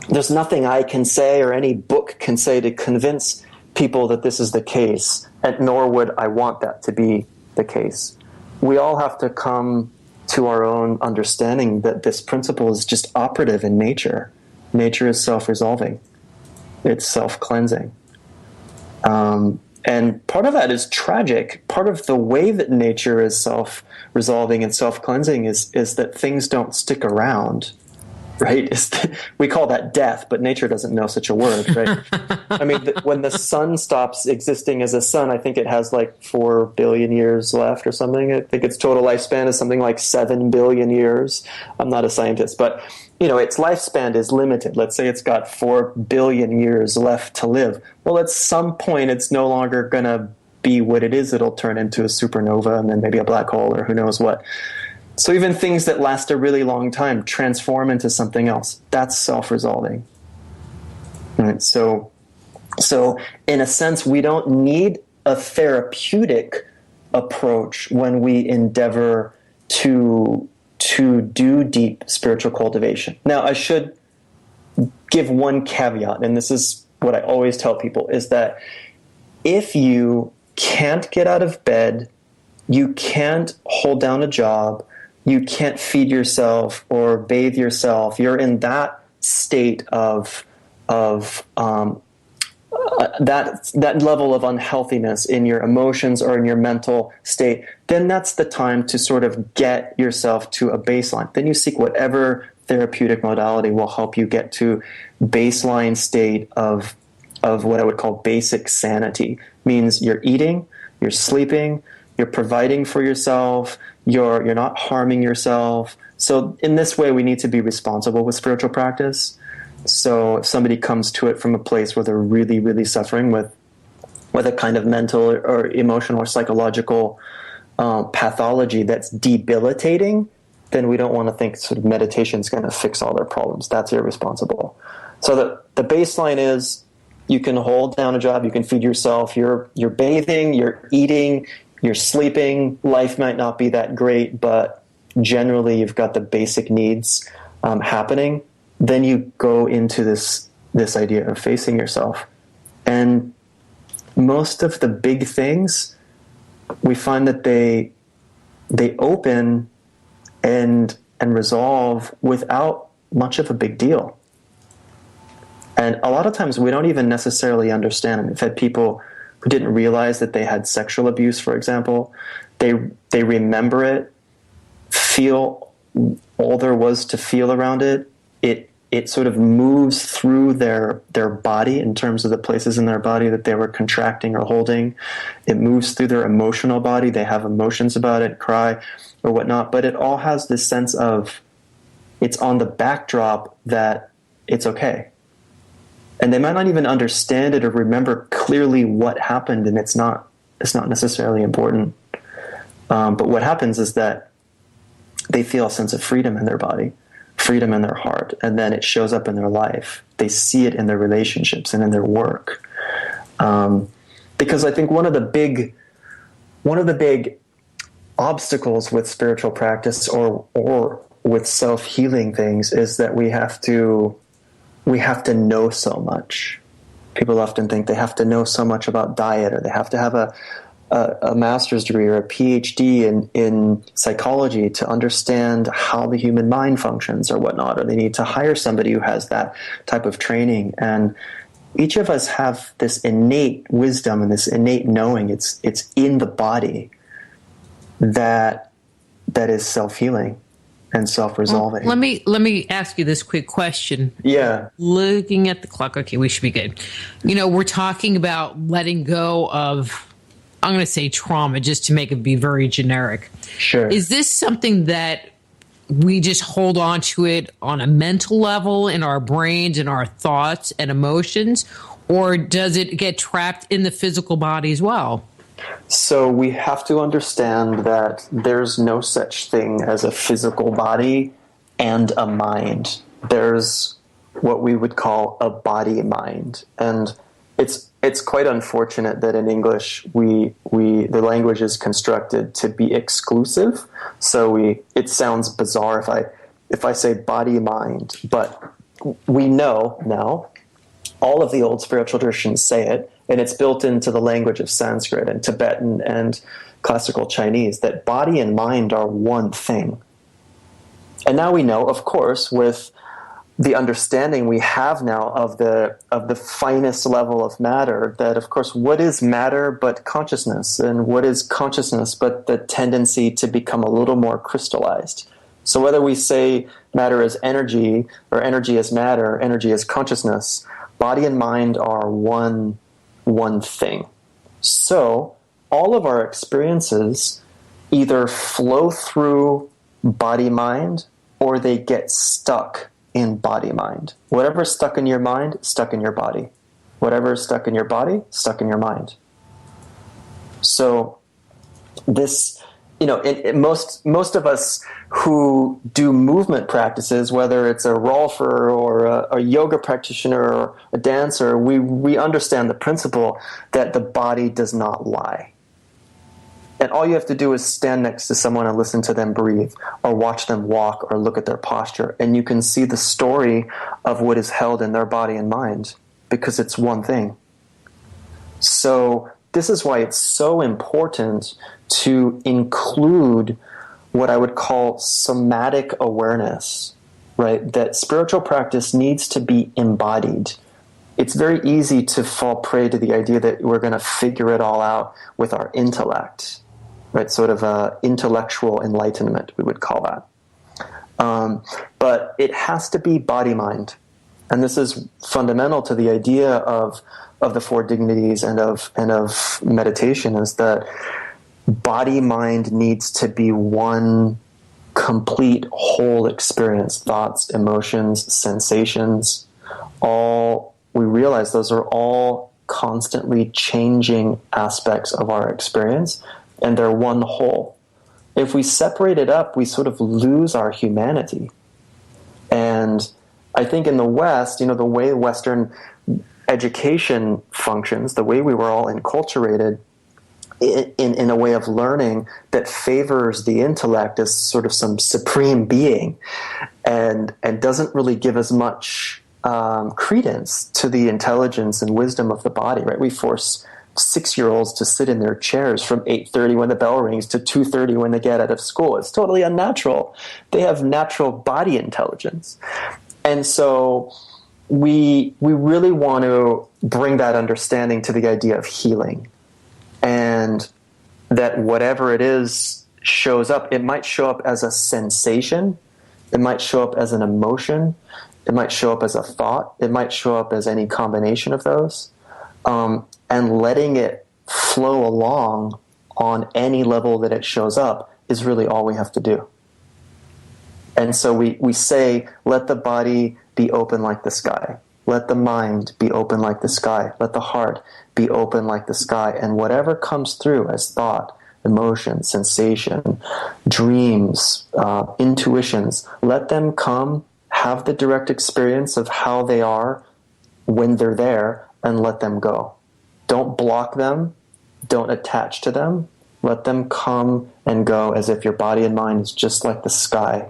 there's nothing I can say or any book can say to convince people that this is the case, and nor would I want that to be the case. We all have to come to our own understanding that this principle is just operative in nature. Nature is self-resolving. It's self-cleansing. And part of that is tragic. Part of the way that nature is self-resolving and self-cleansing is that things don't stick around, right? We call that death, but nature doesn't know such a word, right? When the sun stops existing as a sun, I think it has like 4 billion years left or something. I think its total lifespan is something like 7 billion years. I'm not a scientist, but its lifespan is limited. Let's say it's got 4 billion years left to live. Well, at some point, it's no longer going to be what it is. It'll turn into a supernova and then maybe a black hole or who knows what. So even things that last a really long time transform into something else. That's self-resolving. Right? So in a sense, we don't need a therapeutic approach when we endeavor to do deep spiritual cultivation. Now, I should give one caveat, and this is what I always tell people, is that if you can't get out of bed, you can't hold down a job, you can't feed yourself or bathe yourself. You're in that state of that level of unhealthiness in your emotions or in your mental state, then that's the time to sort of get yourself to a baseline. Then you seek whatever therapeutic modality will help you get to baseline state of what I would call basic sanity. Means you're eating, you're sleeping, you're providing for yourself, you're not harming yourself. So in this way, we need to be responsible with spiritual practice. So if somebody comes to it from a place where they're really, really suffering with a kind of mental or emotional or psychological pathology that's debilitating, then we don't want to think sort of meditation is going to fix all their problems. That's irresponsible. So the baseline is you can hold down a job, you can feed yourself, you're bathing, you're eating, you're sleeping. Life might not be that great, but generally you've got the basic needs happening. Then you go into this idea of facing yourself. And most of the big things, we find that they open and resolve without much of a big deal. And a lot of times we don't even necessarily understand them. I've had people who didn't realize that they had sexual abuse, for example. They remember it, feel all there was to feel around it. It sort of moves through their body in terms of the places in their body that they were contracting or holding. It moves through their emotional body. They have emotions about it, cry or whatnot. But it all has this sense of it's on the backdrop that it's okay. And they might not even understand it or remember clearly what happened, and it's not necessarily important. But what happens is that they feel a sense of freedom in their body, freedom in their heart, and then it shows up in their life. They see it in their relationships and in their work. Because I think one of the big obstacles with spiritual practice or with self-healing things is that we have to know so much. People often think they have to know so much about diet, or they have to have a master's degree or a PhD in psychology to understand how the human mind functions or whatnot, or they need to hire somebody who has that type of training. And each of us have this innate wisdom and this innate knowing. It's in the body that is self-healing and self-resolving. Well, let me ask you this quick question. Yeah. Looking at the clock, okay, we should be good. We're talking about letting go of, I'm going to say trauma, just to make it be very generic. Sure. Is this something that we just hold on to it on a mental level in our brains and our thoughts and emotions, or does it get trapped in the physical body as well? So we have to understand that there's no such thing as a physical body and a mind. There's what we would call a body-mind. And it's quite unfortunate that in English the language is constructed to be exclusive. So it sounds bizarre if I say body-mind, but we know now, all of the old spiritual traditions say it, and it's built into the language of Sanskrit and Tibetan and classical Chinese, that body and mind are one thing. And now we know, of course, with the understanding we have now of the finest level of matter, that, of course, what is matter but consciousness? And what is consciousness but the tendency to become a little more crystallized? So whether we say matter is energy, or energy is matter, energy is consciousness, body and mind are one thing. So all of our experiences either flow through body-mind or they get stuck in body-mind. Whatever's stuck in your mind, stuck in your body. Whatever's stuck in your body, stuck in your mind. So this, most of us who do movement practices, whether it's a rolfer or a yoga practitioner or a dancer, we understand the principle that the body does not lie. And all you have to do is stand next to someone and listen to them breathe, or watch them walk, or look at their posture, and you can see the story of what is held in their body and mind, because it's one thing. So this is why it's so important to include what I would call somatic awareness, right? That spiritual practice needs to be embodied. It's very easy to fall prey to the idea that we're going to figure it all out with our intellect, right? Sort of intellectual enlightenment, we would call that. But it has to be body-mind. And this is fundamental to the idea of the four dignities and of meditation, is that body-mind needs to be one complete whole experience. Thoughts, emotions, sensations, we realize those are all constantly changing aspects of our experience, and they're one whole. If we separate it up, we sort of lose our humanity. And I think in the West, the way Western education functions, the way we were all enculturated in a way of learning that favors the intellect as sort of some supreme being, and doesn't really give as much credence to the intelligence and wisdom of the body, right? We force 6-year-olds to sit in their chairs from 8:30 when the bell rings to 2:30 when they get out of school. It's totally unnatural. They have natural body intelligence. And so we really want to bring that understanding to the idea of healing, and that whatever it is shows up. It might show up as a sensation. It might show up as an emotion. It might show up as a thought. It might show up as any combination of those. And letting it flow along on any level that it shows up is really all we have to do. And so we say, let the body be open like the sky. Let the mind be open like the sky. Let the heart be open like the sky. And whatever comes through as thought, emotion, sensation, dreams, intuitions, let them come, have the direct experience of how they are when they're there, and let them go. Don't block them. Don't attach to them. Let them come and go as if your body and mind is just like the sky,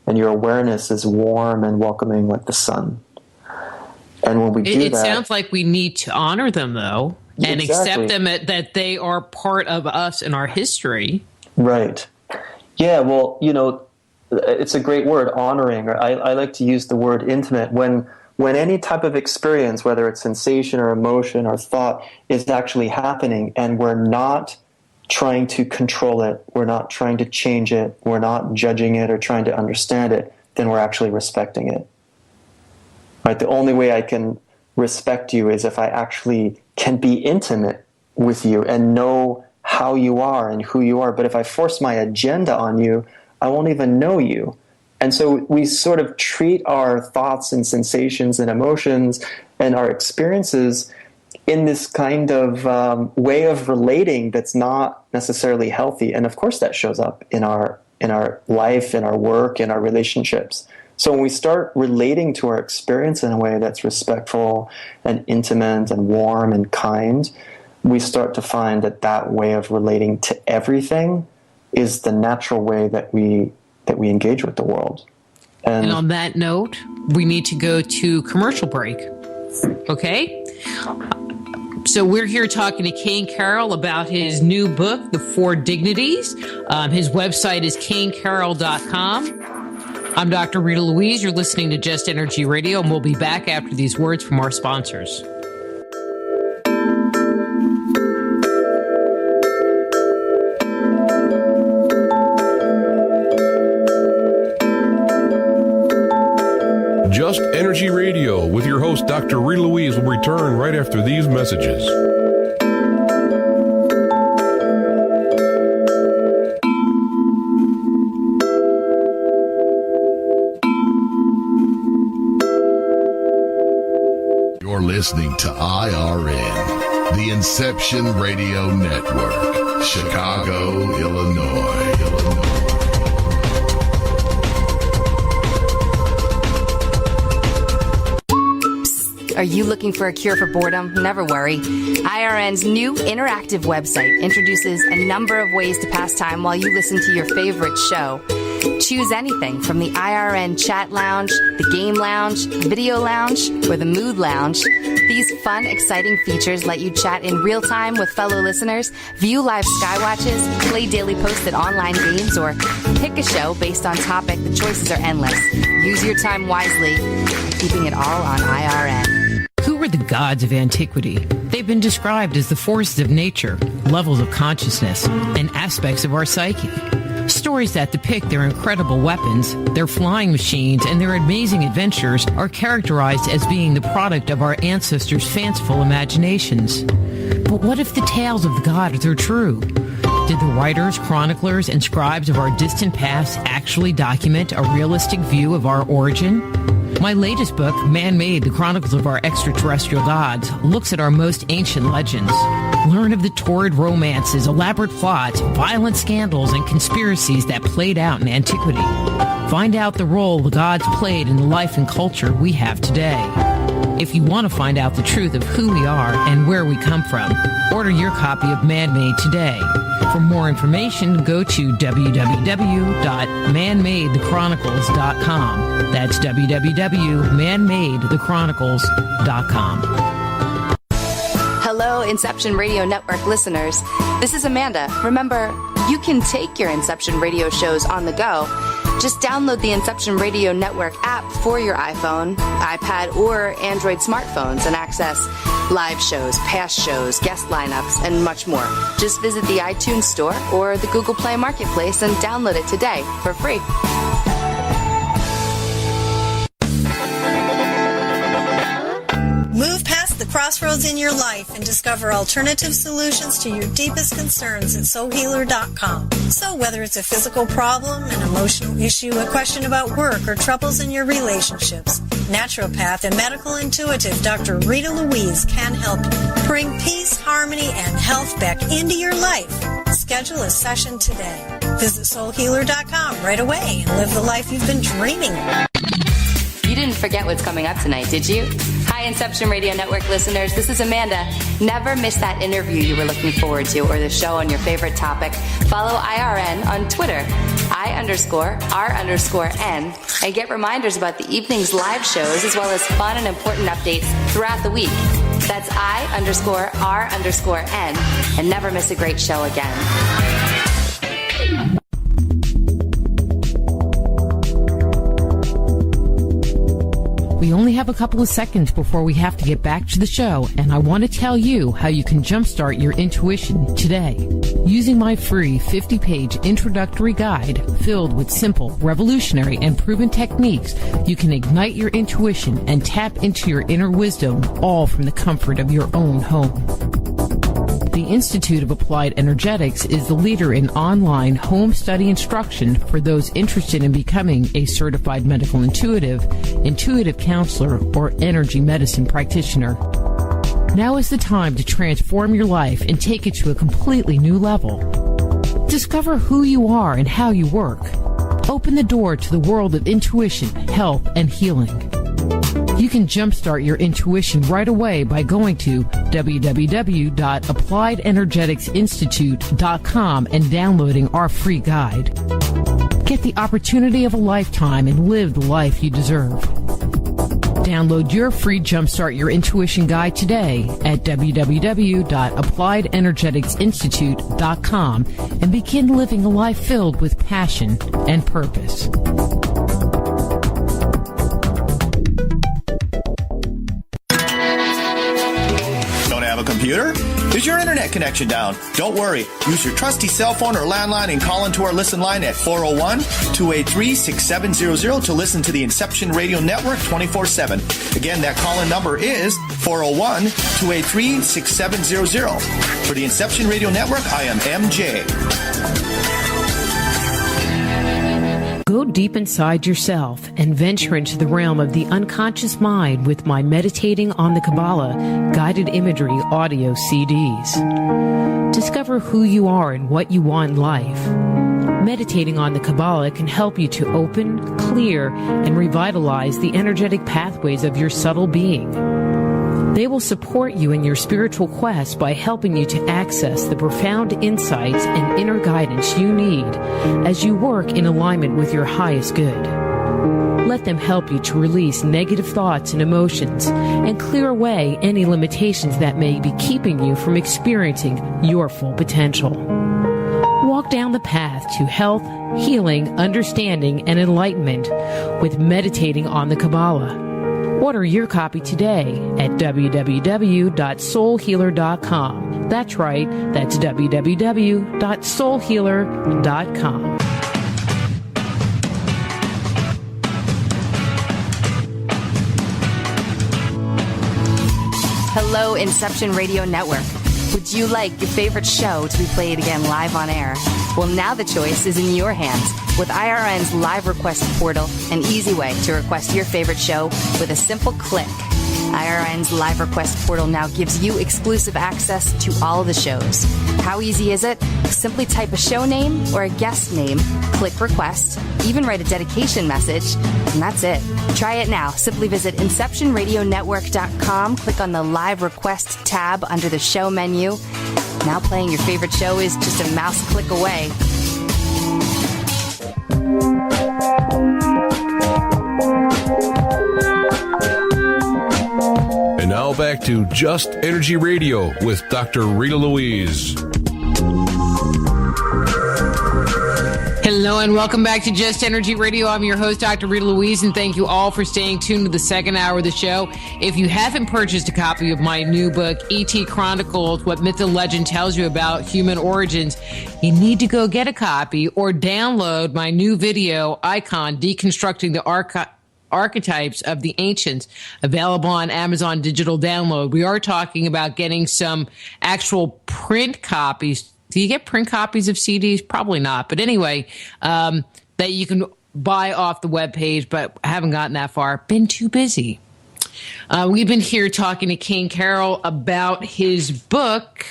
and your awareness is warm and welcoming like the sun. And when we do that... It sounds like we need to honor them, though, and accept them that they are part of us and our history. Right. Yeah, well, it's a great word, honoring. Or I like to use the word intimate. When any type of experience, whether it's sensation or emotion or thought, is actually happening, and we're not trying to control it, we're not trying to change it, we're not judging it or trying to understand it, then we're actually respecting it. Right? The only way I can respect you is if I actually can be intimate with you and know how you are and who you are. But if I force my agenda on you, I won't even know you. And so we sort of treat our thoughts and sensations and emotions and our experiences in this kind of way of relating that's not necessarily healthy. And of course that shows up in our life, in our work, in our relationships. So when we start relating to our experience in a way that's respectful and intimate and warm and kind, we start to find that way of relating to everything is the natural way that we engage with the world. And on that note, we need to go to commercial break. Okay? So we're here talking to Cain Carroll about his new book, The Four Dignities. His website is caincarroll.com. I'm Dr. Rita Louise. You're listening to Just Energy Radio, and we'll be back after these words from our sponsors. Just Energy Radio with your host, Dr. Rita Louise, will return right after these messages. You're listening to IRN, the Inception Radio Network, Chicago, Illinois. Are you looking for a cure for boredom? Never worry. IRN's new interactive website introduces a number of ways to pass time while you listen to your favorite show. Choose anything from the IRN Chat Lounge, the Game Lounge, Video Lounge, or the Mood Lounge. These fun, exciting features let you chat in real time with fellow listeners, view live skywatches, play daily posted online games, or pick a show based on topic. The choices are endless. Use your time wisely, keeping it all on IRN. Who were the gods of antiquity? They've been described as the forces of nature, levels of consciousness, and aspects of our psyche. Stories that depict their incredible weapons, their flying machines, and their amazing adventures are characterized as being the product of our ancestors' fanciful imaginations. But what if the tales of the gods are true? Did the writers, chroniclers, and scribes of our distant past actually document a realistic view of our origin? My latest book, Man-Made, The Chronicles of Our Extraterrestrial Gods, looks at our most ancient legends. Learn of the torrid romances, elaborate plots, violent scandals, and conspiracies that played out in antiquity. Find out the role the gods played in the life and culture we have today. If you want to find out the truth of who we are and where we come from, order your copy of Man-Made today. For more information, go to www.manmadethechronicles.com. That's www.manmadethechronicles.com. Hello, Inception Radio Network listeners. This is Amanda. Remember, you can take your Inception Radio shows on the go. Just download the Inception Radio Network app for your iPhone, iPad, or Android smartphones and access live shows, past shows, guest lineups, and much more. Just visit the iTunes Store or the Google Play Marketplace and download it today for free. Move past the crossroads in your life and discover alternative solutions to your deepest concerns at soulhealer.com. So whether it's a physical problem, an emotional issue, a question about work, or troubles in your relationships, naturopath and medical intuitive Dr. Rita Louise can help you. Bring peace, harmony, and health back into your life. Schedule a session today. Visit soulhealer.com right away and live the life you've been dreaming of. You didn't forget what's coming up tonight, did you? Hi, Inception Radio Network listeners. This is Amanda. Never miss that interview you were looking forward to or the show on your favorite topic. Follow IRN on Twitter, I_R_N, and get reminders about the evening's live shows as well as fun and important updates throughout the week. That's I_R_N, and never miss a great show again. We only have a couple of seconds before we have to get back to the show, and I want to tell you how you can jumpstart your intuition today. Using my free 50-page introductory guide filled with simple, revolutionary, and proven techniques, you can ignite your intuition and tap into your inner wisdom, all from the comfort of your own home. The Institute of Applied Energetics is the leader in online home study instruction for those interested in becoming a certified medical intuitive, intuitive counselor, or energy medicine practitioner. Now is the time to transform your life and take it to a completely new level. Discover who you are and how you work. Open the door to the world of intuition, health, and healing. You can jumpstart your intuition right away by going to www.appliedenergeticsinstitute.com and downloading our free guide. Get the opportunity of a lifetime and live the life you deserve. Download your free Jumpstart Your Intuition guide today at www.appliedenergeticsinstitute.com and begin living a life filled with passion and purpose. Computer? Is your internet connection down? Don't worry. Use your trusty cell phone or landline and call into our listen line at 401-283-6700 to listen to the Inception Radio Network 24/7. Again, that call-in number is 401-283-6700. For the Inception Radio Network, I am MJ. Go deep inside yourself and venture into the realm of the unconscious mind with my Meditating on the Kabbalah guided imagery audio CDs. Discover who you are and what you want in life. Meditating on the Kabbalah can help you to open, clear, and revitalize the energetic pathways of your subtle being. They will support you in your spiritual quest by helping you to access the profound insights and inner guidance you need as you work in alignment with your highest good. Let them help you to release negative thoughts and emotions and clear away any limitations that may be keeping you from experiencing your full potential. Walk down the path to health, healing, understanding, and enlightenment with meditating on the Kabbalah. Order your copy today at www.soulhealer.com. That's right, that's www.soulhealer.com. Hello, Inception Radio Network. Would you like your favorite show to be played again live on air? Well, now the choice is in your hands with IRN's live request portal, an easy way to request your favorite show with a simple click. IRN's live request portal now gives you exclusive access to all the shows. How easy is it? Simply type a show name or a guest name, click request, even write a dedication message, and that's it. Try it now. Simply visit InceptionRadioNetwork.com, click on the live request tab under the show menu. Now playing your favorite show is just a mouse click away. And now back to Just Energy Radio with Dr. Rita Louise. Hello and welcome back to Just Energy Radio. I'm your host, Dr. Rita Louise, and thank you all for staying tuned to the second hour of the show. If you haven't purchased a copy of my new book, E.T. Chronicles, What Myth and Legend Tells You About Human Origins, you need to go get a copy or download my new video, Icon, Deconstructing the Archetypes of the Ancients, available on Amazon Digital Download. We are talking about getting some actual print copies. Do you get print copies of CDs? Probably not. But anyway, that you can buy off the webpage, but I haven't gotten that far. Been too busy. We've been here talking to Cain Carroll about his book,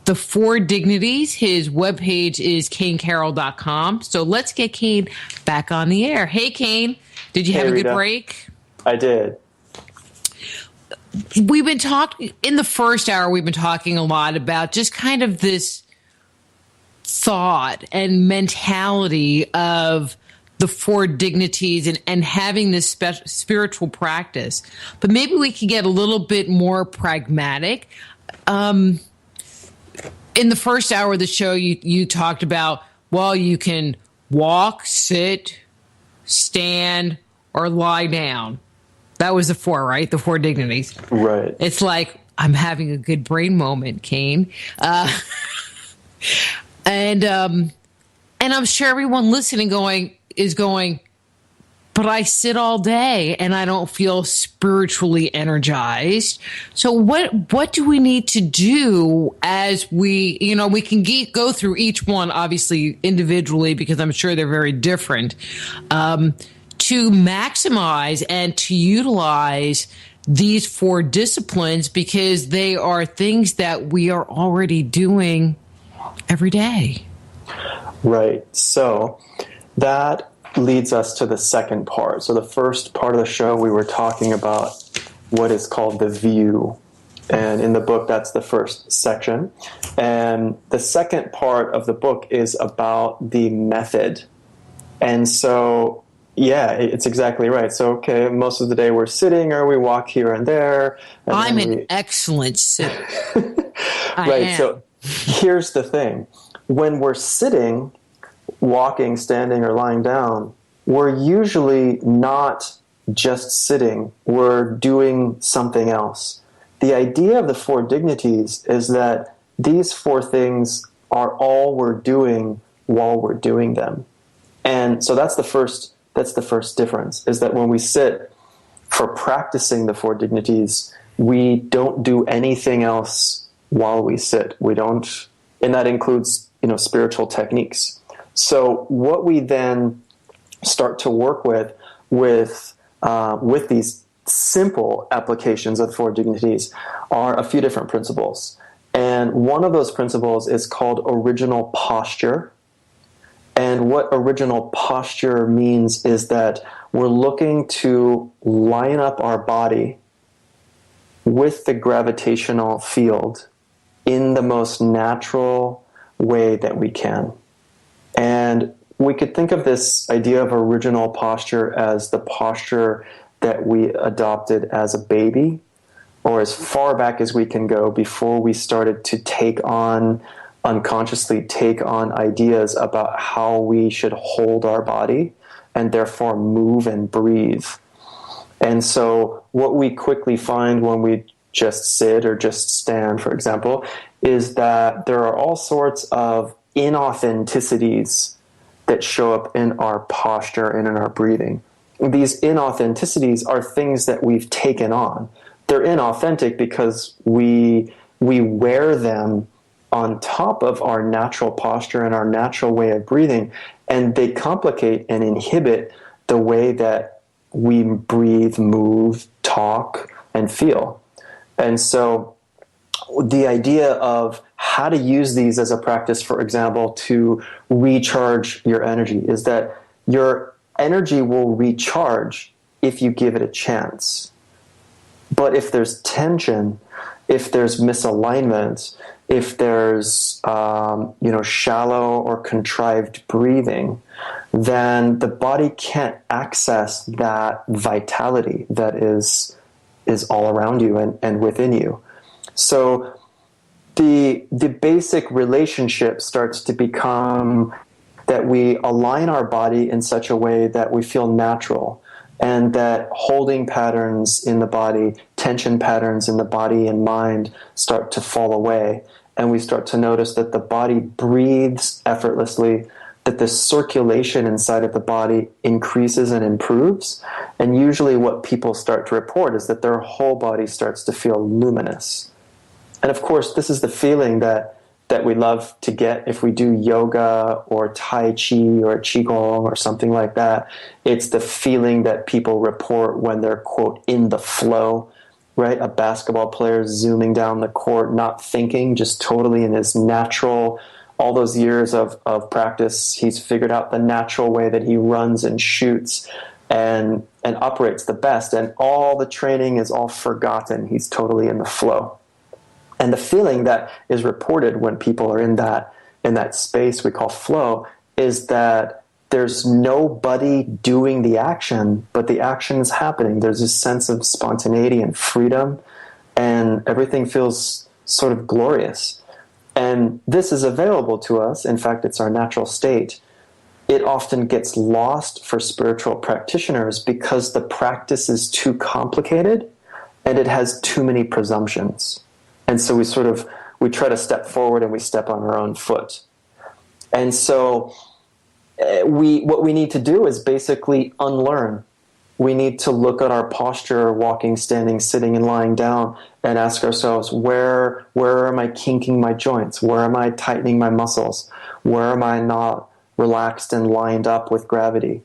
The Four Dignities. His webpage is caincarroll.com. So let's get Cain back on the air. Hey, Cain. Did you have a good break? I did. We've been talking, in the first hour, we've been talking a lot about just kind of this thought and mentality of the four dignities and having this spiritual practice. But maybe we could get a little bit more pragmatic. In the first hour of the show, you talked about, well, you can walk, sit, stand, or lie down. That was the four, right? The four dignities. Right. It's like, I'm having a good brain moment, Cain. And I'm sure everyone listening is going, but I sit all day and I don't feel spiritually energized. So what do we need to do as we can go through each one, obviously individually, because I'm sure they're very different, to maximize and to utilize these four disciplines, because they are things that we are already doing every day. Right. So that leads us to the second part. So the first part of the show, we were talking about what is called the view. And in the book, that's the first section. And the second part of the book is about the method. And so, yeah, it's exactly right. So, okay, most of the day we're sitting or we walk here and there. And I'm an excellent sitter. Right. So here's the thing. When we're sitting, walking, standing, or lying down, we're usually not just sitting. We're doing something else. The idea of the four dignities is that these four things are all we're doing while we're doing them. And so that's the first difference, is that when we sit for practicing the four dignities, we don't do anything else while we sit. We don't, and that includes, spiritual techniques. So what we then start to work with these simple applications of the four dignities are a few different principles. And one of those principles is called original posture. And what original posture means is that we're looking to line up our body with the gravitational field in the most natural way that we can. And we could think of this idea of original posture as the posture that we adopted as a baby, or as far back as we can go before we started to unconsciously take on ideas about how we should hold our body and therefore move and breathe. And so what we quickly find when we just sit or just stand, for example, is that there are all sorts of inauthenticities that show up in our posture and in our breathing. These inauthenticities are things that we've taken on. They're inauthentic because we wear them on top of our natural posture and our natural way of breathing, and they complicate and inhibit the way that we breathe, move, talk, and feel. And so the idea of how to use these as a practice, for example, to recharge your energy, is that your energy will recharge if you give it a chance. But if there's tension, if there's misalignment, if there's shallow or contrived breathing, then the body can't access that vitality that is all around you and within you. So the basic relationship starts to become that we align our body in such a way that we feel natural, and that holding patterns in the body, tension patterns in the body and mind start to fall away. And we start to notice that the body breathes effortlessly, that the circulation inside of the body increases and improves. And usually what people start to report is that their whole body starts to feel luminous. And of course, this is the feeling that we love to get if we do yoga or Tai Chi or Qigong or something like that. It's the feeling that people report when they're, quote, in the flow, right? A basketball player zooming down the court, not thinking, just totally in his natural, all those years of practice, he's figured out the natural way that he runs and shoots and operates the best. And all the training is all forgotten. He's totally in the flow. And the feeling that is reported when people are in that space we call flow is that there's nobody doing the action, but the action is happening. There's this sense of spontaneity and freedom, and everything feels sort of glorious. And this is available to us. In fact, it's our natural state. It often gets lost for spiritual practitioners because the practice is too complicated and it has too many presumptions. And so we try to step forward and we step on our own foot. And so what we need to do is basically unlearn. We need to look at our posture, walking, standing, sitting, and lying down, and ask ourselves, where am I kinking my joints? Where am I tightening my muscles? Where am I not relaxed and lined up with gravity?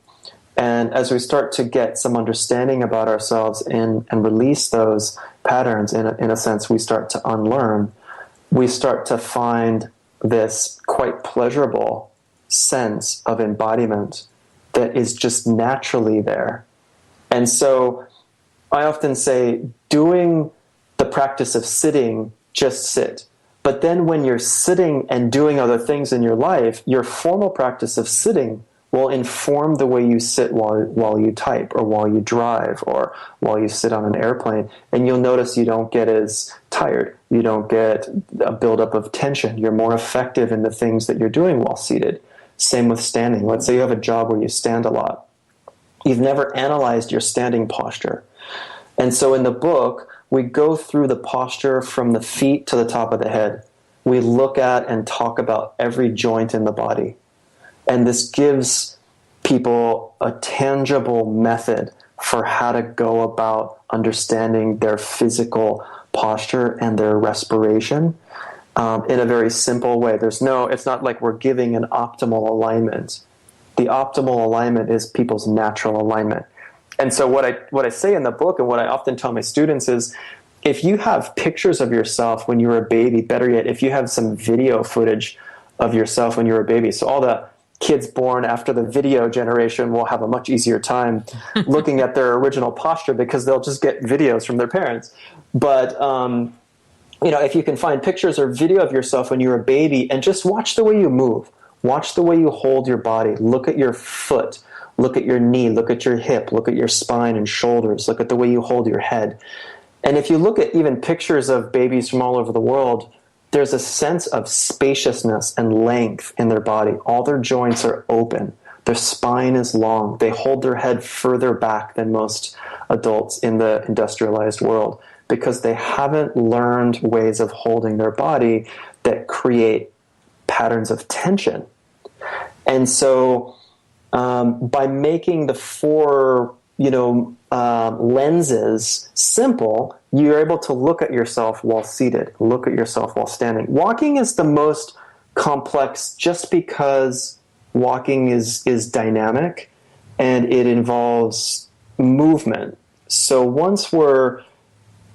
And as we start to get some understanding about ourselves and release those patterns, in a sense, we start to unlearn. We start to find this quite pleasurable sense of embodiment that is just naturally there. And so I often say, doing the practice of sitting, just sit. But then when you're sitting and doing other things in your life, your formal practice of sitting will inform the way you sit while you type or while you drive or while you sit on an airplane. And you'll notice you don't get as tired. You don't get a buildup of tension. You're more effective in the things that you're doing while seated. Same with standing. Let's say you have a job where you stand a lot. You've never analyzed your standing posture. And so in the book, we go through the posture from the feet to the top of the head. We look at and talk about every joint in the body. And this gives people a tangible method for how to go about understanding their physical posture and their respiration in a very simple way. It's not like we're giving an optimal alignment. The optimal alignment is people's natural alignment. And so what I say in the book and what I often tell my students is, if you have pictures of yourself when you were a baby, better yet, if you have some video footage of yourself when you were a baby, so all the kids born after the video generation will have a much easier time looking at their original posture because they'll just get videos from their parents. But, if you can find pictures or video of yourself when you're a baby and just watch the way you move, watch the way you hold your body, look at your foot, look at your knee, look at your hip, look at your spine and shoulders, look at the way you hold your head. And if you look at even pictures of babies from all over the world, there's a sense of spaciousness and length in their body. All their joints are open. Their spine is long. They hold their head further back than most adults in the industrialized world because they haven't learned ways of holding their body that create patterns of tension. And so by making the four lenses simple, you're able to look at yourself while seated, look at yourself while standing. Walking is the most complex just because walking is dynamic and it involves movement. So once we're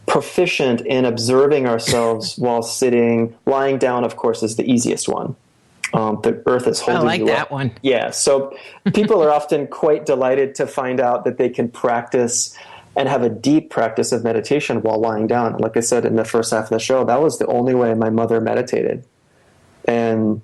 proficient in observing ourselves while sitting, lying down, of course, is the easiest one. The earth is holding you up. I like that one. Yeah, so people are often quite delighted to find out that they can practice and have a deep practice of meditation while lying down. Like I said in the first half of the show, that was the only way my mother meditated. And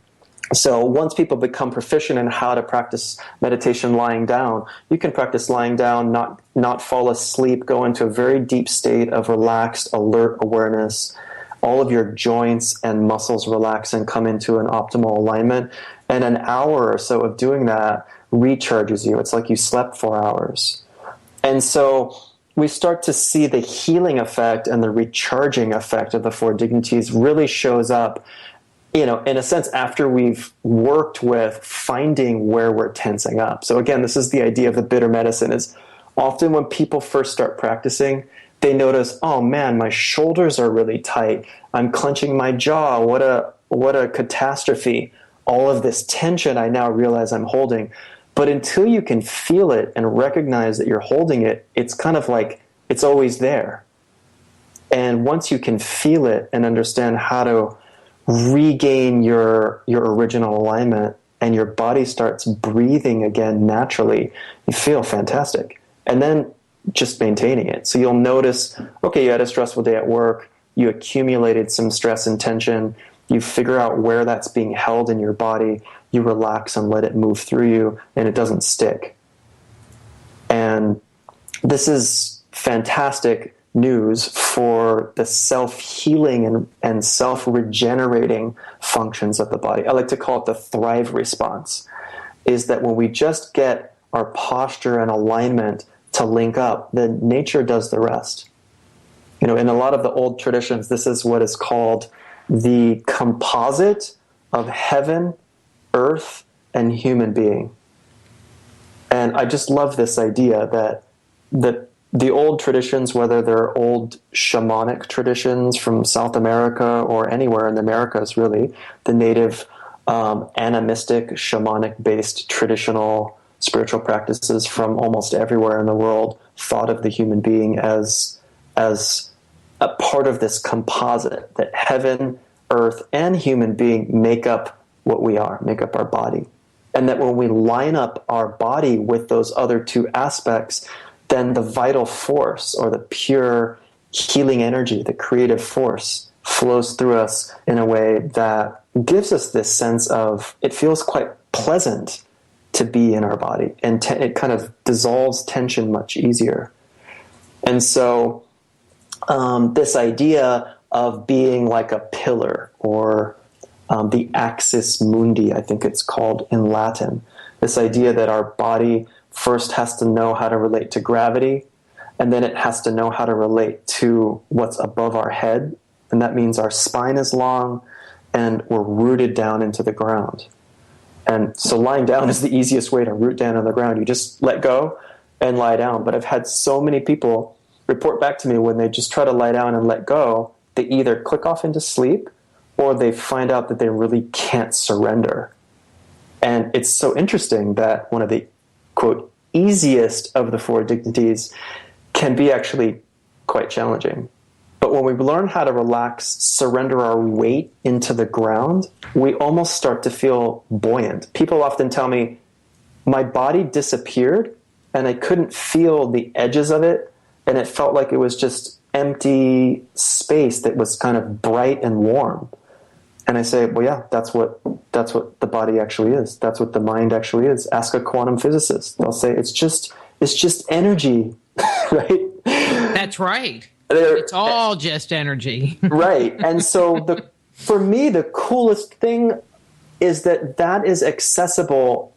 so once people become proficient in how to practice meditation lying down, you can practice lying down, not fall asleep, go into a very deep state of relaxed, alert awareness. All of your joints and muscles relax and come into an optimal alignment. And an hour or so of doing that recharges you. It's like you slept 4 hours. And so we start to see the healing effect and the recharging effect of the four dignities really shows up, in a sense, after we've worked with finding where we're tensing up. So again, this is the idea of the bitter medicine is often when people first start practicing, they notice, oh man, my shoulders are really tight. I'm clenching my jaw. What a catastrophe. All of this tension I now realize I'm holding. But until you can feel it and recognize that you're holding it, it's kind of like it's always there. And once you can feel it and understand how to regain your original alignment and your body starts breathing again naturally, you feel fantastic. And then just maintaining it. So you'll notice, okay, you had a stressful day at work, you accumulated some stress and tension, you figure out where that's being held in your body, you relax and let it move through you, and it doesn't stick. And this is fantastic news for the self-healing and self-regenerating functions of the body. I like to call it the thrive response, is that when we just get our posture and alignment to link up, then nature does the rest. In a lot of the old traditions, this is what is called the composite of heaven, earth, and human being. And I just love this idea that the old traditions, whether they're old shamanic traditions from South America or anywhere in the Americas, really, the native animistic, shamanic-based traditional spiritual practices from almost everywhere in the world thought of the human being as a part of this composite, that heaven, earth, and human being make up what we are, make up our body. And that when we line up our body with those other two aspects, then the vital force or the pure healing energy, the creative force, flows through us in a way that gives us this sense of, it feels quite pleasant to be in our body, and it kind of dissolves tension much easier. And so this idea of being like a pillar, or the axis mundi, I think it's called in Latin, this idea that our body first has to know how to relate to gravity, and then it has to know how to relate to what's above our head, and that means our spine is long and we're rooted down into the ground. And so lying down is the easiest way to root down on the ground. You just let go and lie down. But I've had so many people report back to me when they just try to lie down and let go, they either click off into sleep or they find out that they really can't surrender. And it's so interesting that one of the, quote, easiest of the four dignities can be actually quite challenging. But when we learn how to relax, surrender our weight into the ground, we almost start to feel buoyant. People often tell me, my body disappeared and I couldn't feel the edges of it, and it felt like it was just empty space that was kind of bright and warm. And I say, well, yeah, that's what the body actually is. That's what the mind actually is. Ask a quantum physicist. They'll say it's just energy, right? That's right. It's all just energy. Right. And so for me, the coolest thing is that is accessible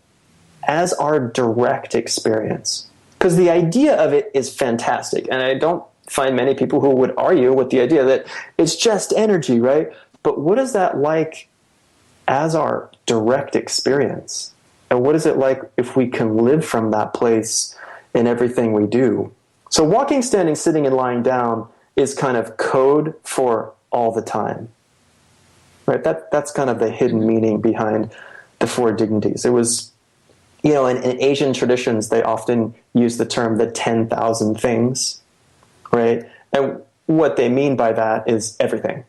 as our direct experience. Because the idea of it is fantastic. And I don't find many people who would argue with the idea that it's just energy, right? But what is that like as our direct experience? And what is it like if we can live from that place in everything we do? So walking, standing, sitting, and lying down is kind of code for all the time, right? That's kind of the hidden meaning behind the four dignities. It was, in Asian traditions, they often use the term the 10,000 things, right? And what they mean by that is everything.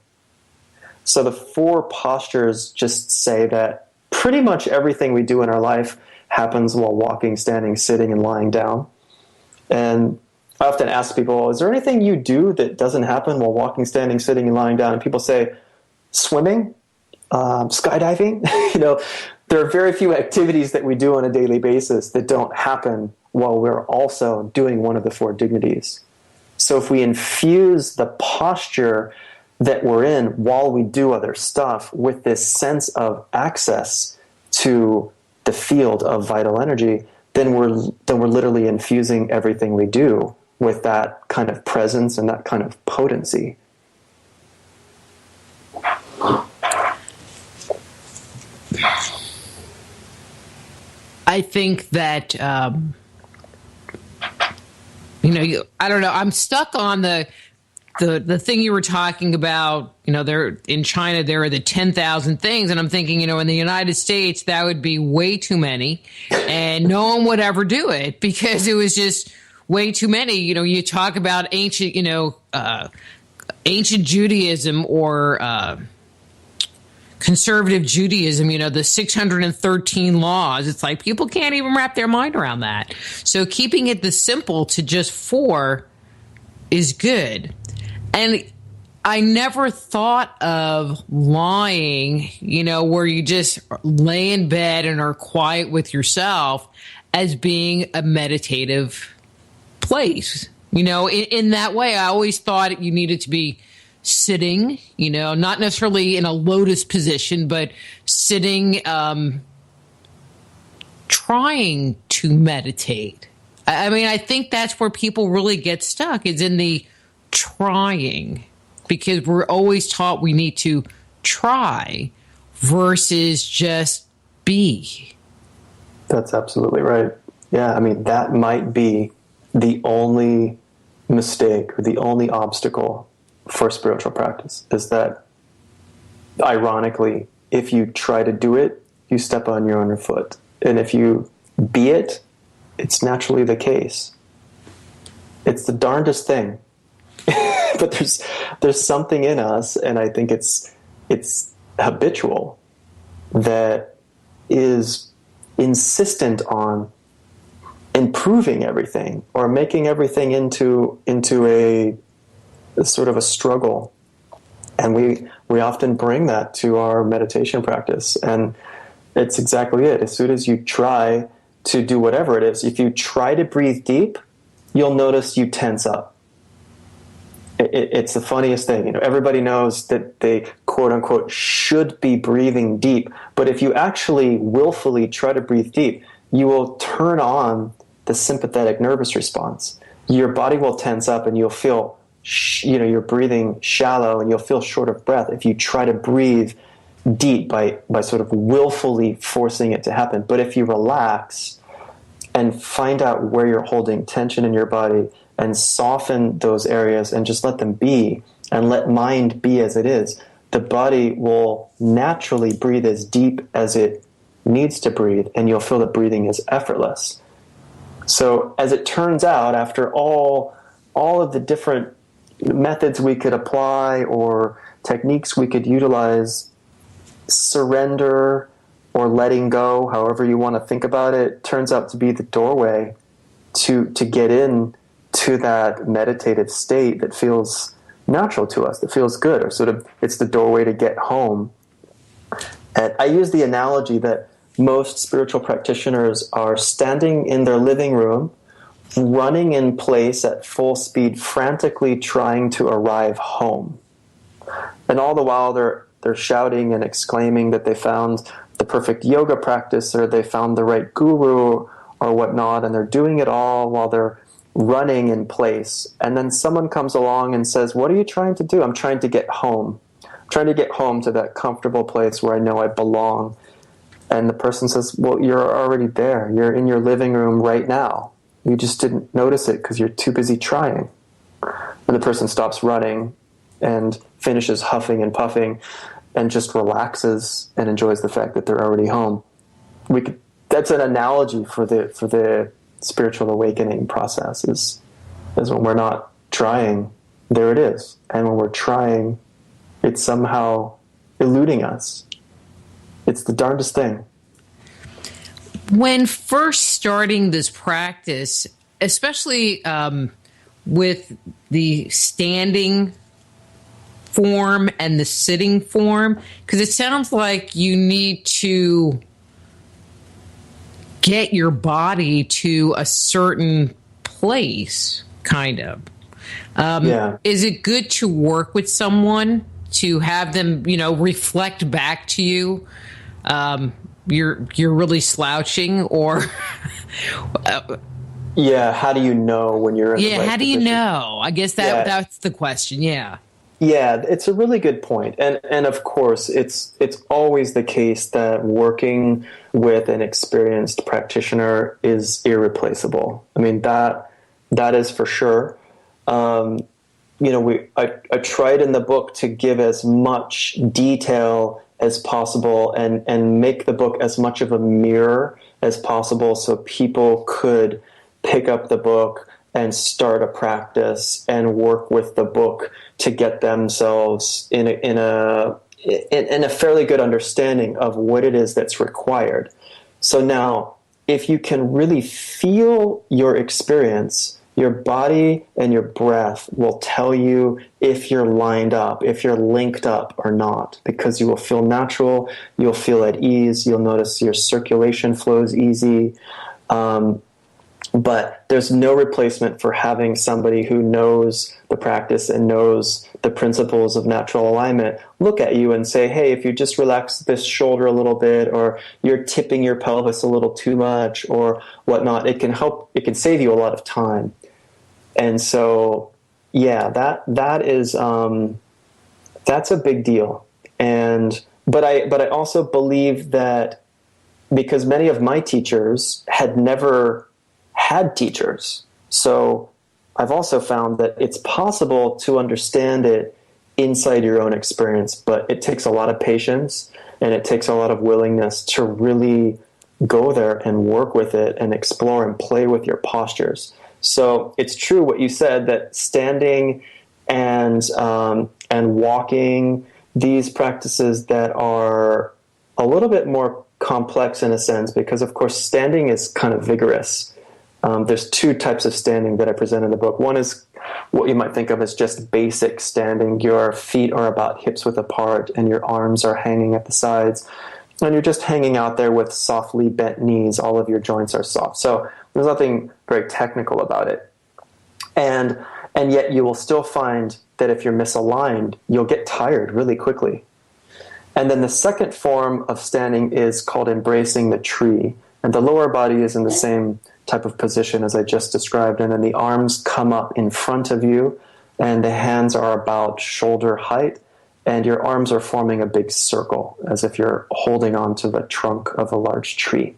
So the four postures just say that pretty much everything we do in our life happens while walking, standing, sitting, and lying down. And I often ask people, is there anything you do that doesn't happen while walking, standing, sitting, and lying down? And people say, swimming, skydiving. There are very few activities that we do on a daily basis that don't happen while we're also doing one of the four dignities. So if we infuse the posture that we're in while we do other stuff with this sense of access to the field of vital energy, then we're literally infusing everything we do with that kind of presence and that kind of potency. I think that, I don't know, I'm stuck on the thing you were talking about, there in China, there are the 10,000 things. And I'm thinking, in the United States, that would be way too many and no one would ever do it because it was just way too many. You talk about ancient Judaism or, conservative Judaism, the 613 laws. It's like people can't even wrap their mind around that. So keeping it this simple to just 4 is good. And I never thought of lying, where you just lay in bed and are quiet with yourself as being a meditative place. In that way, I always thought you needed to be sitting, not necessarily in a lotus position, but sitting, trying to meditate. I think that's where people really get stuck, is in the trying, because we're always taught we need to try versus just be. That's absolutely right. Yeah, that might be the only mistake or the only obstacle for spiritual practice, is that, ironically, if you try to do it, you step on your own foot. And if you be it, it's naturally the case. It's the darndest thing. But there's something in us, and I think it's habitual, that is insistent on improving everything or making everything into a sort of a struggle. And we often bring that to our meditation practice. And it's exactly it. As soon as you try to do whatever it is, if you try to breathe deep, you'll notice you tense up. It's the funniest thing. Everybody knows that they, quote unquote, should be breathing deep. But if you actually willfully try to breathe deep, you will turn on the sympathetic nervous response. Your body will tense up and you'll feel you're breathing shallow and you'll feel short of breath if you try to breathe deep by sort of willfully forcing it to happen. But if you relax and find out where you're holding tension in your body and soften those areas and just let them be and let mind be as it is, the body will naturally breathe as deep as it needs to breathe, and you'll feel that breathing is effortless. So as it turns out, after all of the different methods we could apply or techniques we could utilize, surrender or letting go, however you want to think about it, turns out to be the doorway to get in to that meditative state that feels natural to us, that feels good, or sort of it's the doorway to get home. And I use the analogy that most spiritual practitioners are standing in their living room, running in place at full speed, frantically trying to arrive home. And all the while they're shouting and exclaiming that they found the perfect yoga practice or they found the right guru or whatnot, and they're doing it all while they're running in place. And then someone comes along and says, "What are you trying to do?" "I'm trying to get home. I'm trying to get home to that comfortable place where I know I belong." And the person says, "Well, you're already there. You're in your living room right now. You just didn't notice it because you're too busy trying." And the person stops running and finishes huffing and puffing and just relaxes and enjoys the fact that they're already home. That's an analogy for the spiritual awakening process is when we're not trying, there it is. And when we're trying, it's somehow eluding us. It's the darndest thing. When first starting this practice, especially with the standing form and the sitting form, because it sounds like you need to get your body to a certain place, kind of. Is it good to work with someone to have them, reflect back to you? You're really slouching, or how do you know when you're in the right how do you position? know? I guess that's the question. Yeah, it's a really good point. And of course, it's always the case that working with an experienced practitioner is irreplaceable. I mean, that is for sure. I tried in the book to give as much detail as possible and make the book as much of a mirror as possible so people could pick up the book and start a practice and work with the book to get themselves in a fairly good understanding of what it is that's required. So now, if you can really feel your experience, your body and your breath will tell you if you're lined up, if you're linked up or not, because you will feel natural, you'll feel at ease, you'll notice your circulation flows easy. But there's no replacement for having somebody who knows the practice and knows the principles of natural alignment look at you and say, "Hey, if you just relax this shoulder a little bit, or you're tipping your pelvis a little too much or whatnot," it can save you a lot of time. And so, that is, that's a big deal. But I also believe that because many of my teachers had never had teachers. So I've also found that it's possible to understand it inside your own experience, but it takes a lot of patience and it takes a lot of willingness to really go there and work with it and explore and play with your postures. So it's true what you said, that standing and walking, these practices that are a little bit more complex in a sense, because of course standing is kind of vigorous. There's two types of standing that I present in the book. One is what you might think of as just basic standing. Your feet are about hips width apart and your arms are hanging at the sides. And you're just hanging out there with softly bent knees. All of your joints are soft. So there's nothing very technical about it. And yet you will still find that if you're misaligned, you'll get tired really quickly. And then the second form of standing is called embracing the tree. And the lower body is in the same type of position as I just described, and then the arms come up in front of you, and the hands are about shoulder height, and your arms are forming a big circle, as if you're holding onto the trunk of a large tree.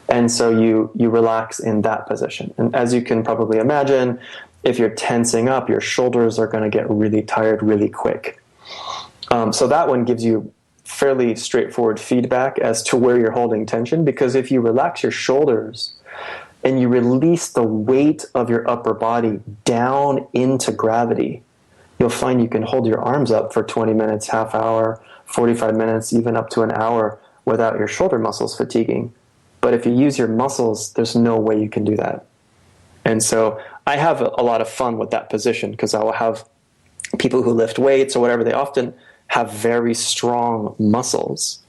And so you relax in that position. And as you can probably imagine, if you're tensing up, your shoulders are going to get really tired really quick. So that one gives you fairly straightforward feedback as to where you're holding tension, because if you relax your shoulders, and you release the weight of your upper body down into gravity, you'll find you can hold your arms up for 20 minutes, half hour, 45 minutes, even up to an hour without your shoulder muscles fatiguing. But if you use your muscles, there's no way you can do that. And so I have a lot of fun with that position, because I will have people who lift weights or whatever, they often have very strong muscles,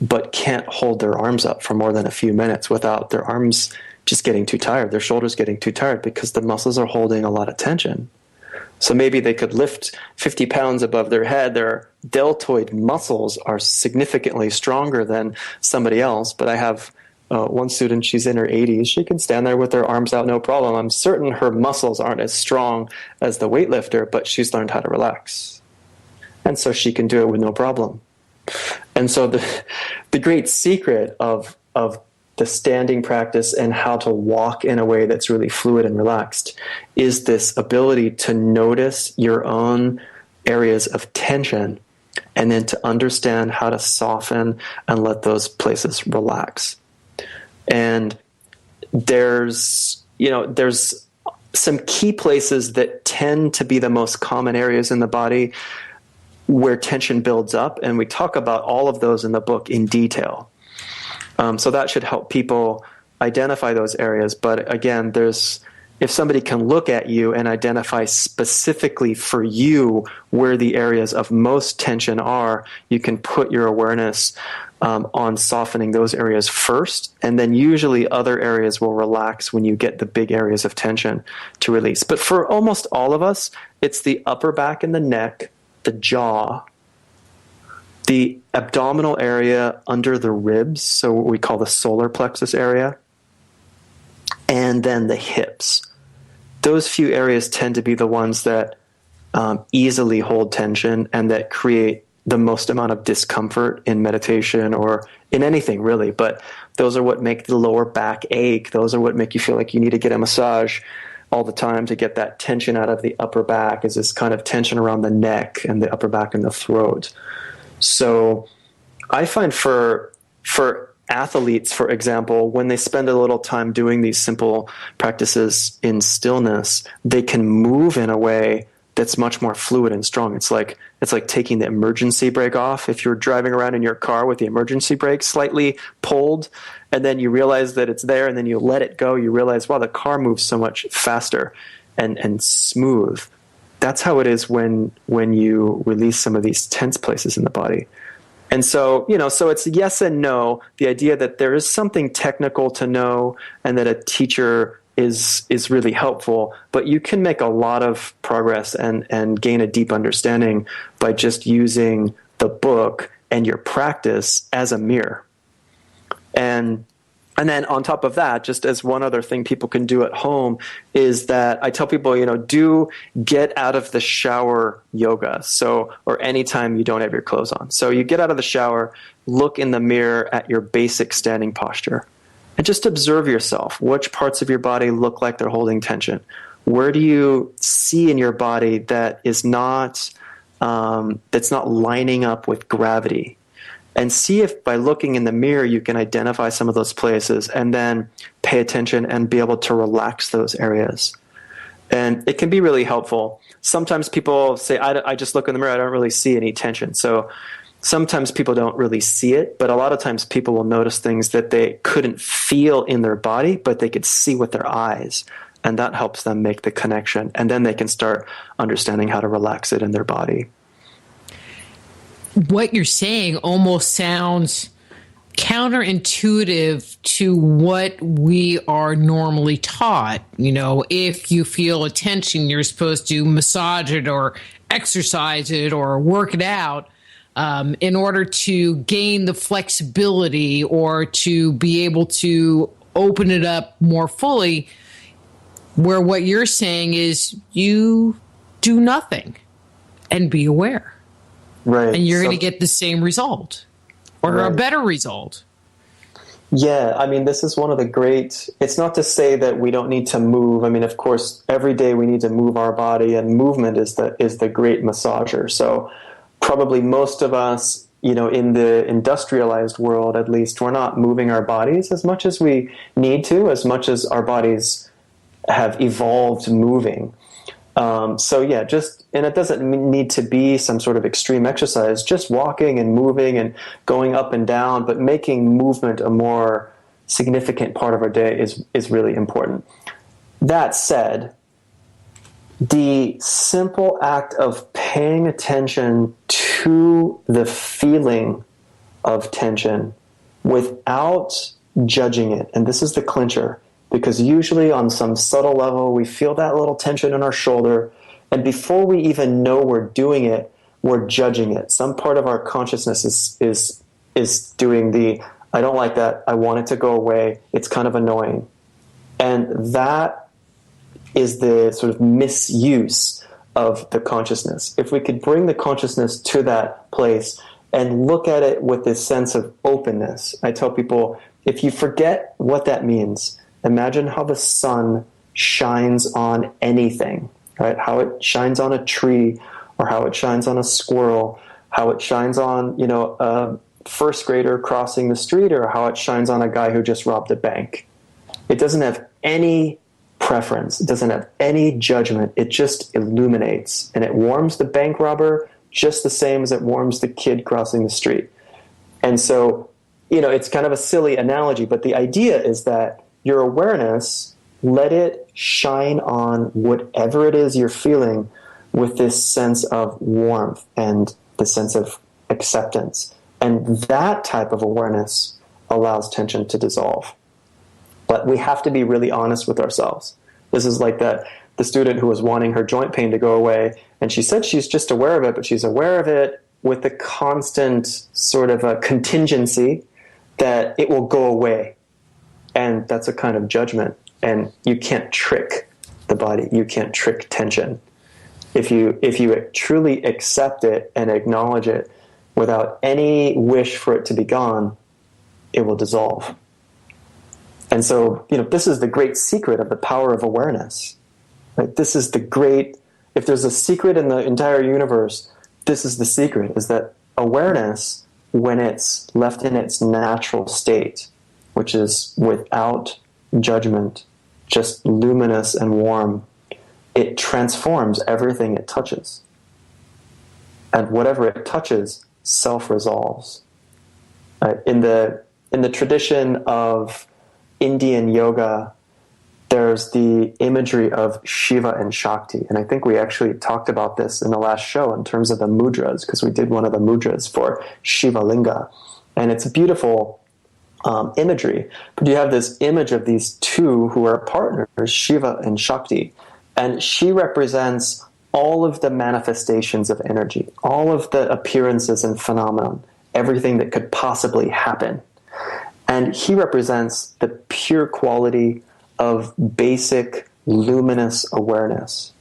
but can't hold their arms up for more than a few minutes without their arms just getting too tired, their shoulders getting too tired, because the muscles are holding a lot of tension. So maybe they could lift 50 pounds above their head. Their deltoid muscles are significantly stronger than somebody else. But I have one student, she's in her 80s. She can stand there with her arms out, no problem. I'm certain her muscles aren't as strong as the weightlifter, but she's learned how to relax. And so she can do it with no problem. And so the great secret of the standing practice and how to walk in a way that's really fluid and relaxed is this ability to notice your own areas of tension and then to understand how to soften and let those places relax. And there's some key places that tend to be the most common areas in the body where tension builds up, and we talk about all of those in the book in detail. So that should help people identify those areas. But again, if somebody can look at you and identify specifically for you where the areas of most tension are, you can put your awareness on softening those areas first, and then usually other areas will relax when you get the big areas of tension to release. But for almost all of us, it's the upper back and the neck, the jaw, the abdominal area under the ribs, so what we call the solar plexus area, and then the hips. Those few areas tend to be the ones that easily hold tension and that create the most amount of discomfort in meditation or in anything really. But those are what make the lower back ache. Those are what make you feel like you need to get a massage all the time to get that tension out of the upper back, is this kind of tension around the neck and the upper back and the throat. So I find for athletes, for example, when they spend a little time doing these simple practices in stillness, they can move in a way that's much more fluid and strong. It's like taking the emergency brake off. If you're driving around in your car with the emergency brake slightly pulled, and then you realize that it's there, and then you let it go, you realize, wow, the car moves so much faster and smooth. That's how it is when you release some of these tense places in the body. And so, so it's yes and no. The idea that there is something technical to know and that a teacher is really helpful, but you can make a lot of progress and gain a deep understanding by just using the book and your practice as a mirror. And then on top of that, just as one other thing people can do at home is that I tell people, do get out of the shower yoga. So, or anytime you don't have your clothes on. So you get out of the shower, look in the mirror at your basic standing posture, and just observe yourself. Which parts of your body look like they're holding tension? Where do you see in your body that is not that's not lining up with gravity? And see if by looking in the mirror you can identify some of those places and then pay attention and be able to relax those areas. And it can be really helpful. Sometimes people say, I just look in the mirror, I don't really see any tension. So sometimes people don't really see it, but a lot of times people will notice things that they couldn't feel in their body, but they could see with their eyes. And that helps them make the connection. And then they can start understanding how to relax it in their body. What you're saying almost sounds counterintuitive to what we are normally taught. If you feel a tension, you're supposed to massage it or exercise it or work it out in order to gain the flexibility or to be able to open it up more fully, where what you're saying is you do nothing and be aware. Right. And you're going to get the same result or a better result. Yeah, this is one of the great, it's not to say that we don't need to move. Of course, every day we need to move our body, and movement is the great massager. So probably most of us, in the industrialized world, at least, we're not moving our bodies as much as we need to, as much as our bodies have evolved moving. And it doesn't need to be some sort of extreme exercise, just walking and moving and going up and down, but making movement a more significant part of our day is really important. That said, the simple act of paying attention to the feeling of tension without judging it, and this is the clincher, because usually on some subtle level we feel that little tension in our shoulder, and before we even know we're doing it, we're judging it. Some part of our consciousness is doing the, I don't like that, I want it to go away, it's kind of annoying. And that is the sort of misuse of the consciousness. If we could bring the consciousness to that place and look at it with this sense of openness, I tell people, if you forget what that means, imagine how the sun shines on anything, right? How it shines on a tree, or how it shines on a squirrel, how it shines on, a first grader crossing the street, or how it shines on a guy who just robbed a bank. It doesn't have any preference. It doesn't have any judgment. It just illuminates, and it warms the bank robber just the same as it warms the kid crossing the street. And so, it's kind of a silly analogy, but the idea is that your awareness, let it shine on whatever it is you're feeling with this sense of warmth and the sense of acceptance. And that type of awareness allows tension to dissolve. But we have to be really honest with ourselves. This is like the student who was wanting her joint pain to go away, and she said she's just aware of it, but she's aware of it with the constant sort of a contingency that it will go away. And that's a kind of judgment. And you can't trick the body. You can't trick tension. If you truly accept it and acknowledge it without any wish for it to be gone, it will dissolve. And so, this is the great secret of the power of awareness. Right? This is the great, if there's a secret in the entire universe, this is the secret, is that awareness, when it's left in its natural state, which is without judgment, just luminous and warm, it transforms everything it touches. And whatever it touches self-resolves. In the tradition of Indian yoga, there's the imagery of Shiva and Shakti. And I think we actually talked about this in the last show in terms of the mudras, because we did one of the mudras for Shiva Linga. And it's beautiful imagery. But you have this image of these two who are partners, Shiva and Shakti. And she represents all of the manifestations of energy, all of the appearances and phenomenon, everything that could possibly happen. And he represents the pure quality of basic luminous awareness.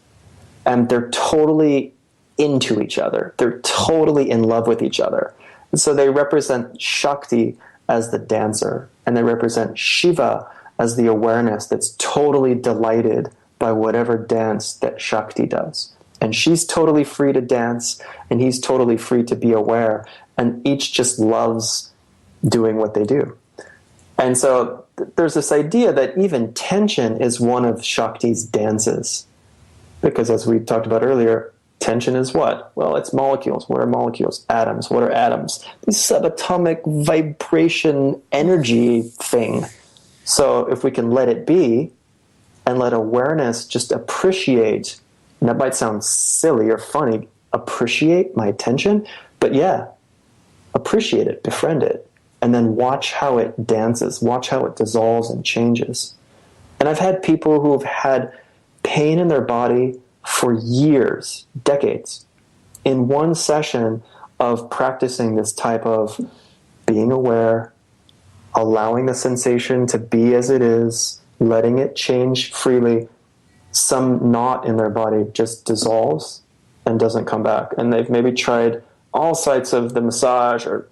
And they're totally into each other. They're totally in love with each other. And so they represent Shakti as the dancer, and they represent Shiva as the awareness that's totally delighted by whatever dance that Shakti does. And she's totally free to dance, and he's totally free to be aware, and each just loves doing what they do. And so there's this idea that even tension is one of Shakti's dances. Because as we talked about earlier, tension is what? Well, it's molecules. What are molecules? Atoms. What are atoms? This subatomic vibration energy thing. So if we can let it be and let awareness just appreciate, and that might sound silly or funny, appreciate my tension, but yeah, appreciate it, befriend it. And then watch how it dances, watch how it dissolves and changes. And I've had people who have had pain in their body for years, decades, in one session of practicing this type of being aware, allowing the sensation to be as it is, letting it change freely. Some knot in their body just dissolves and doesn't come back. And they've maybe tried all sides of the massage or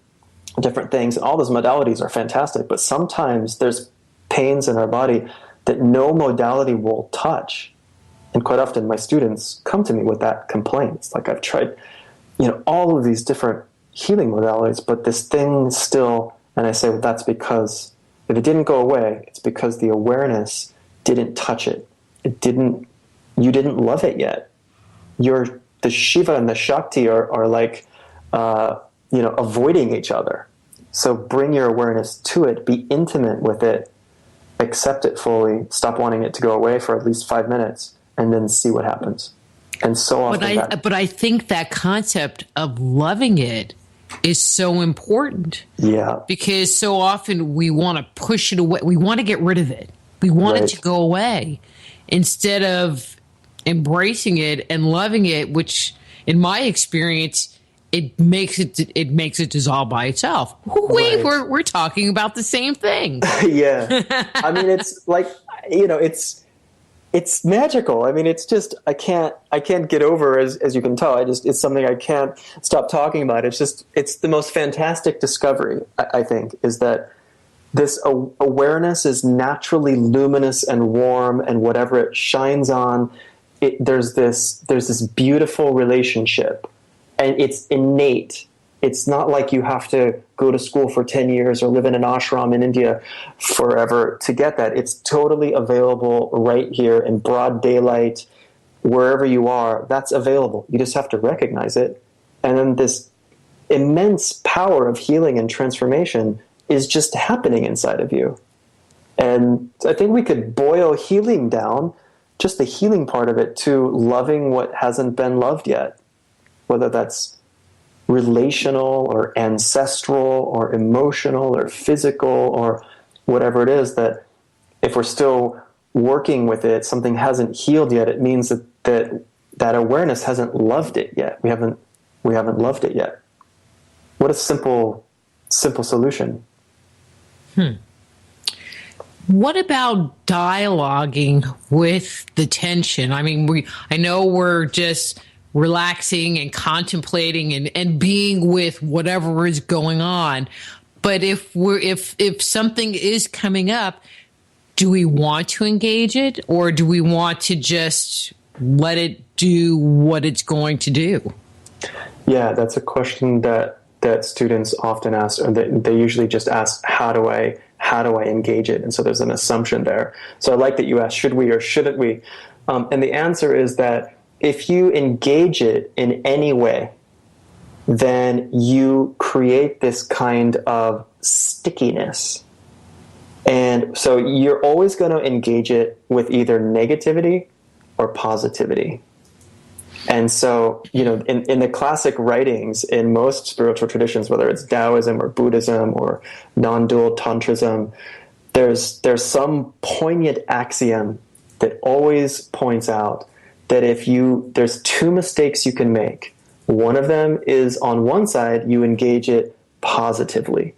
different things. All those modalities are fantastic, but sometimes there's pains in our body that no modality will touch. And quite often my students come to me with that complaint. It's like I've tried, all of these different healing modalities, but this thing still, and I say, well, that's because if it didn't go away, it's because the awareness didn't touch it. You didn't love it yet. The Shiva and the Shakti are like, avoiding each other. So bring your awareness to it, be intimate with it, accept it fully, stop wanting it to go away for at least 5 minutes, and then see what happens. And so often But I think that concept of loving it is so important. Yeah. Because so often we want to push it away. We want to get rid of it. We want it to go away instead of embracing it and loving it, which in my experience, it makes it dissolve by itself. Wait, we're talking about the same thing. Yeah. I mean, it's like, it's magical. I mean, it's just, I can't get over, as you can tell. It's something I can't stop talking about. It's the most fantastic discovery, I think, is that this awareness is naturally luminous and warm, and whatever it shines on, there's this beautiful relationship. And it's innate. It's not like you have to go to school for 10 years or live in an ashram in India forever to get that. It's totally available right here in broad daylight, wherever you are. That's available. You just have to recognize it. And then this immense power of healing and transformation is just happening inside of you. And I think we could boil healing down, just the healing part of it, to loving what hasn't been loved yet. Whether that's relational or ancestral or emotional or physical or whatever it is, that if we're still working with it, something hasn't healed yet, it means that awareness hasn't loved it yet. We haven't loved it yet. What a simple solution. What about dialoguing with the tension? I mean, I know we're just relaxing and contemplating and being with whatever is going on. But if something is coming up, do we want to engage it, or do we want to just let it do what it's going to do? Yeah, that's a question that students often ask, or they usually just ask, how do I engage it? And so there's an assumption there. So I like that you asked, should we or shouldn't we? And the answer is that if you engage it in any way, then you create this kind of stickiness. And so you're always going to engage it with either negativity or positivity. And so, in the classic writings in most spiritual traditions, whether it's Taoism or Buddhism or non-dual Tantrism, there's some poignant axiom that always points out that there's two mistakes you can make. One of them is, on one side, you engage it positively.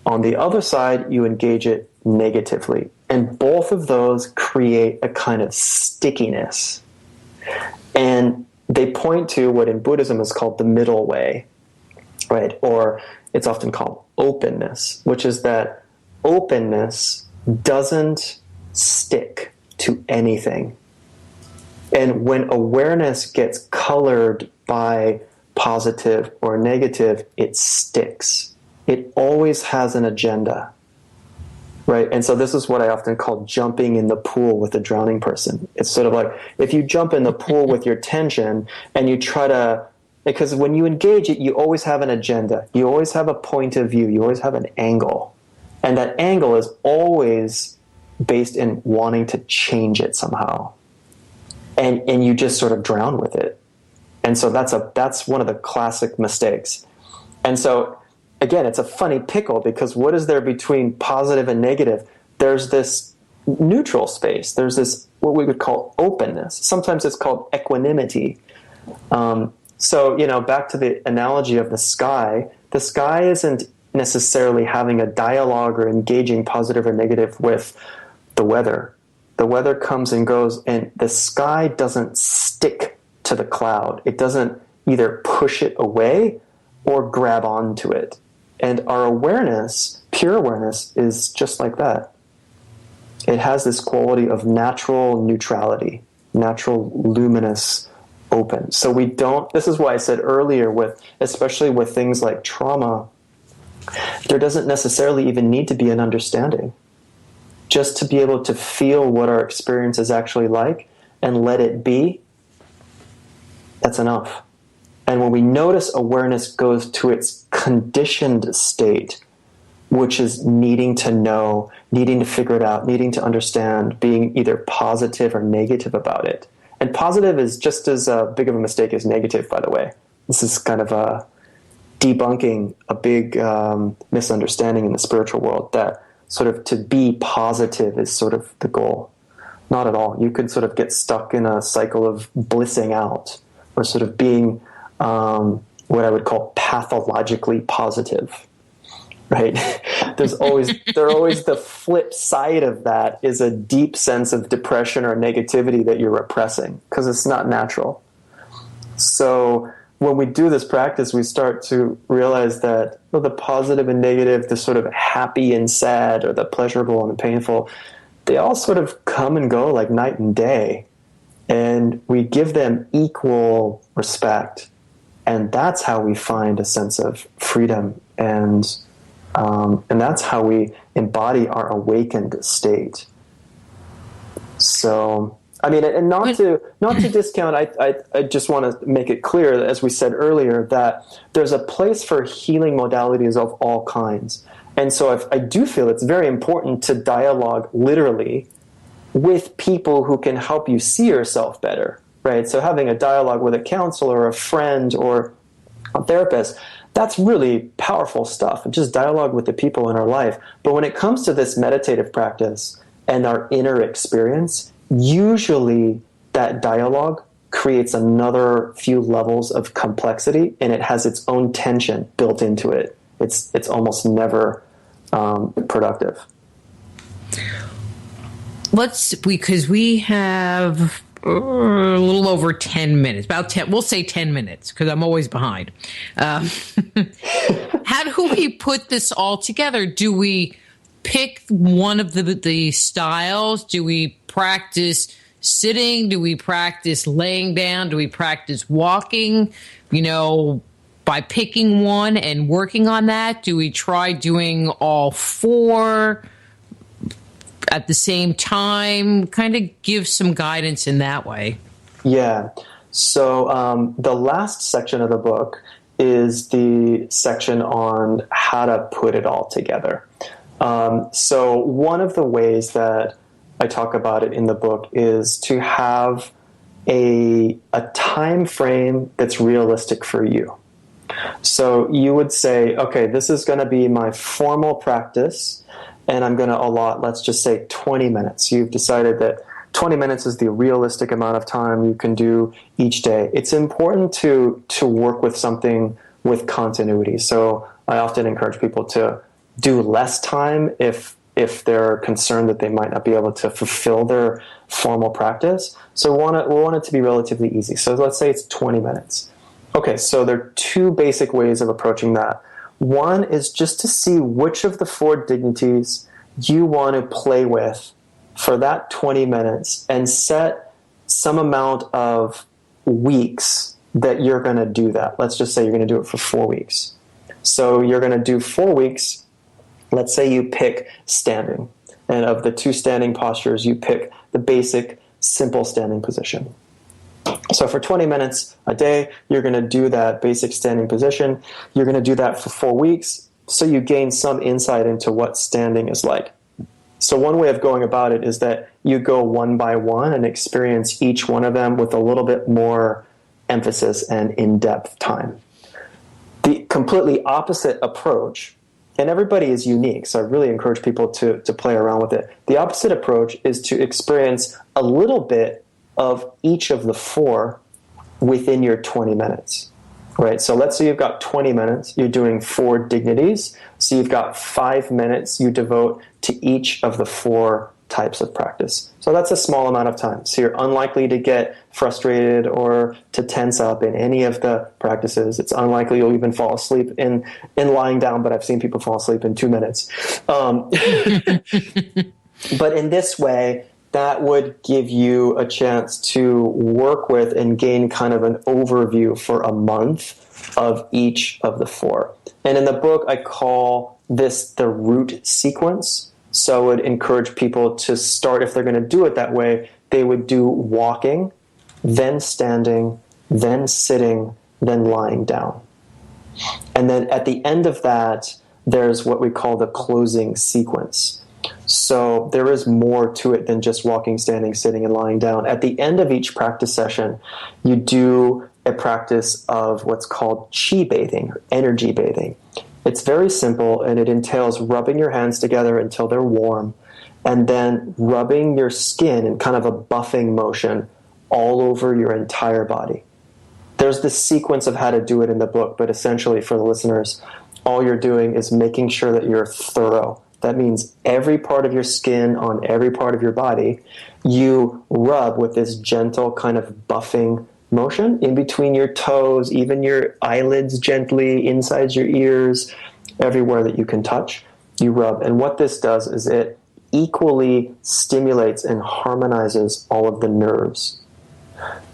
On the other side, you engage it negatively. And both of those create a kind of stickiness. And they point to what in Buddhism is called the middle way, right? Or it's often called openness, which is that openness doesn't stick to anything. And when awareness gets colored by positive or negative, it sticks. It always has an agenda, right? And so this is what I often call jumping in the pool with a drowning person. It's sort of like if you jump in the pool with your tension and you try to, because when you engage it, you always have an agenda. You always have a point of view. You always have an angle. And that angle is always based in wanting to change it somehow. And you just sort of drown with it. And so that's one of the classic mistakes. And so, again, it's a funny pickle, because what is there between positive and negative? There's this neutral space. There's this, what we would call openness. Sometimes it's called equanimity. So, back to the analogy of the sky isn't necessarily having a dialogue or engaging positive or negative with the weather. The weather comes and goes, and the sky doesn't stick to the cloud. It doesn't either push it away or grab onto it. And our awareness, pure awareness, is just like that. It has this quality of natural neutrality, natural luminous open. So we don't, this is why I said earlier especially with things like trauma, there doesn't necessarily even need to be an understanding. Just to be able to feel what our experience is actually like and let it be, that's enough. And when we notice awareness goes to its conditioned state, which is needing to know, needing to figure it out, needing to understand, being either positive or negative about it. And positive is just as big of a mistake as negative, by the way. This is kind of debunking a big misunderstanding in the spiritual world, that sort of to be positive is sort of the goal. Not at all. You could sort of get stuck in a cycle of blissing out, or sort of being what I would call pathologically positive, right? There's always the flip side of that is a deep sense of depression or negativity that you're repressing because it's not natural. So when we do this practice, we start to realize that the positive and negative, the sort of happy and sad, or the pleasurable and the painful, they all sort of come and go like night and day. And we give them equal respect. And that's how we find a sense of freedom. And that's how we embody our awakened state. So, I mean, and not to discount, I just want to make it clear, as we said earlier, that there's a place for healing modalities of all kinds. And so I do feel it's very important to dialogue literally with people who can help you see yourself better, right? So having a dialogue with a counselor or a friend or a therapist, that's really powerful stuff. And just dialogue with the people in our life. But when it comes to this meditative practice and our inner experience, usually that dialogue creates another few levels of complexity, and it has its own tension built into it. It's almost never productive. Because we have a little over 10 minutes, about 10, we'll say 10 minutes, because I'm always behind. How do we put this all together? Do we pick one of the styles? Do we practice sitting? Do we practice laying down? Do we practice walking? By picking one and working on that? Do we try doing all four at the same time? Kind of give some guidance in that way. Yeah. So the last section of the book is the section on how to put it all together. So one of the ways that I talk about it in the book is to have a time frame that's realistic for you. So you would say, okay, this is going to be my formal practice, and I'm going to allot, let's just say 20 minutes. You've decided that 20 minutes is the realistic amount of time you can do each day. It's important to work with something with continuity. So I often encourage people to do less time if they're concerned that they might not be able to fulfill their formal practice. So we want it to be relatively easy. So let's say it's 20 minutes. Okay, so there are two basic ways of approaching that. One is just to see which of the four dignities you want to play with for that 20 minutes and set some amount of weeks that you're going to do that. Let's just say you're going to do it for 4 weeks. So you're going to do 4 weeks. Let's say you pick standing. And of the two standing postures, you pick the basic, simple standing position. So for 20 minutes a day, you're going to do that basic standing position. You're going to do that for 4 weeks, so you gain some insight into what standing is like. So one way of going about it is that you go one by one and experience each one of them with a little bit more emphasis and in-depth time. The completely opposite approach, and everybody is unique, so I really encourage people to play around with it. The opposite approach is to experience a little bit of each of the four within your 20 minutes, right? So let's say you've got 20 minutes, you're doing 4 dignities, so you've got 5 minutes you devote to each of the 4 types of practice. So that's a small amount of time. So you're unlikely to get frustrated or to tense up in any of the practices. It's unlikely you'll even fall asleep in lying down, but I've seen people fall asleep in 2 minutes. But in this way, that would give you a chance to work with and gain kind of an overview for a month of each of the 4. And in the book, I call this the root sequence. So I would encourage people to start, if they're going to do it that way, they would do walking, then standing, then sitting, then lying down. And then at the end of that, there's what we call the closing sequence. So there is more to it than just walking, standing, sitting, and lying down. At the end of each practice session, you do a practice of what's called chi bathing, or energy bathing. It's very simple, and it entails rubbing your hands together until they're warm, and then rubbing your skin in kind of a buffing motion all over your entire body. There's this sequence of how to do it in the book, but essentially for the listeners, all you're doing is making sure that you're thorough. That means every part of your skin on every part of your body, you rub with this gentle kind of buffing motion in between your toes, even your eyelids gently, inside your ears, everywhere that you can touch, you rub. And what this does is it equally stimulates and harmonizes all of the nerves.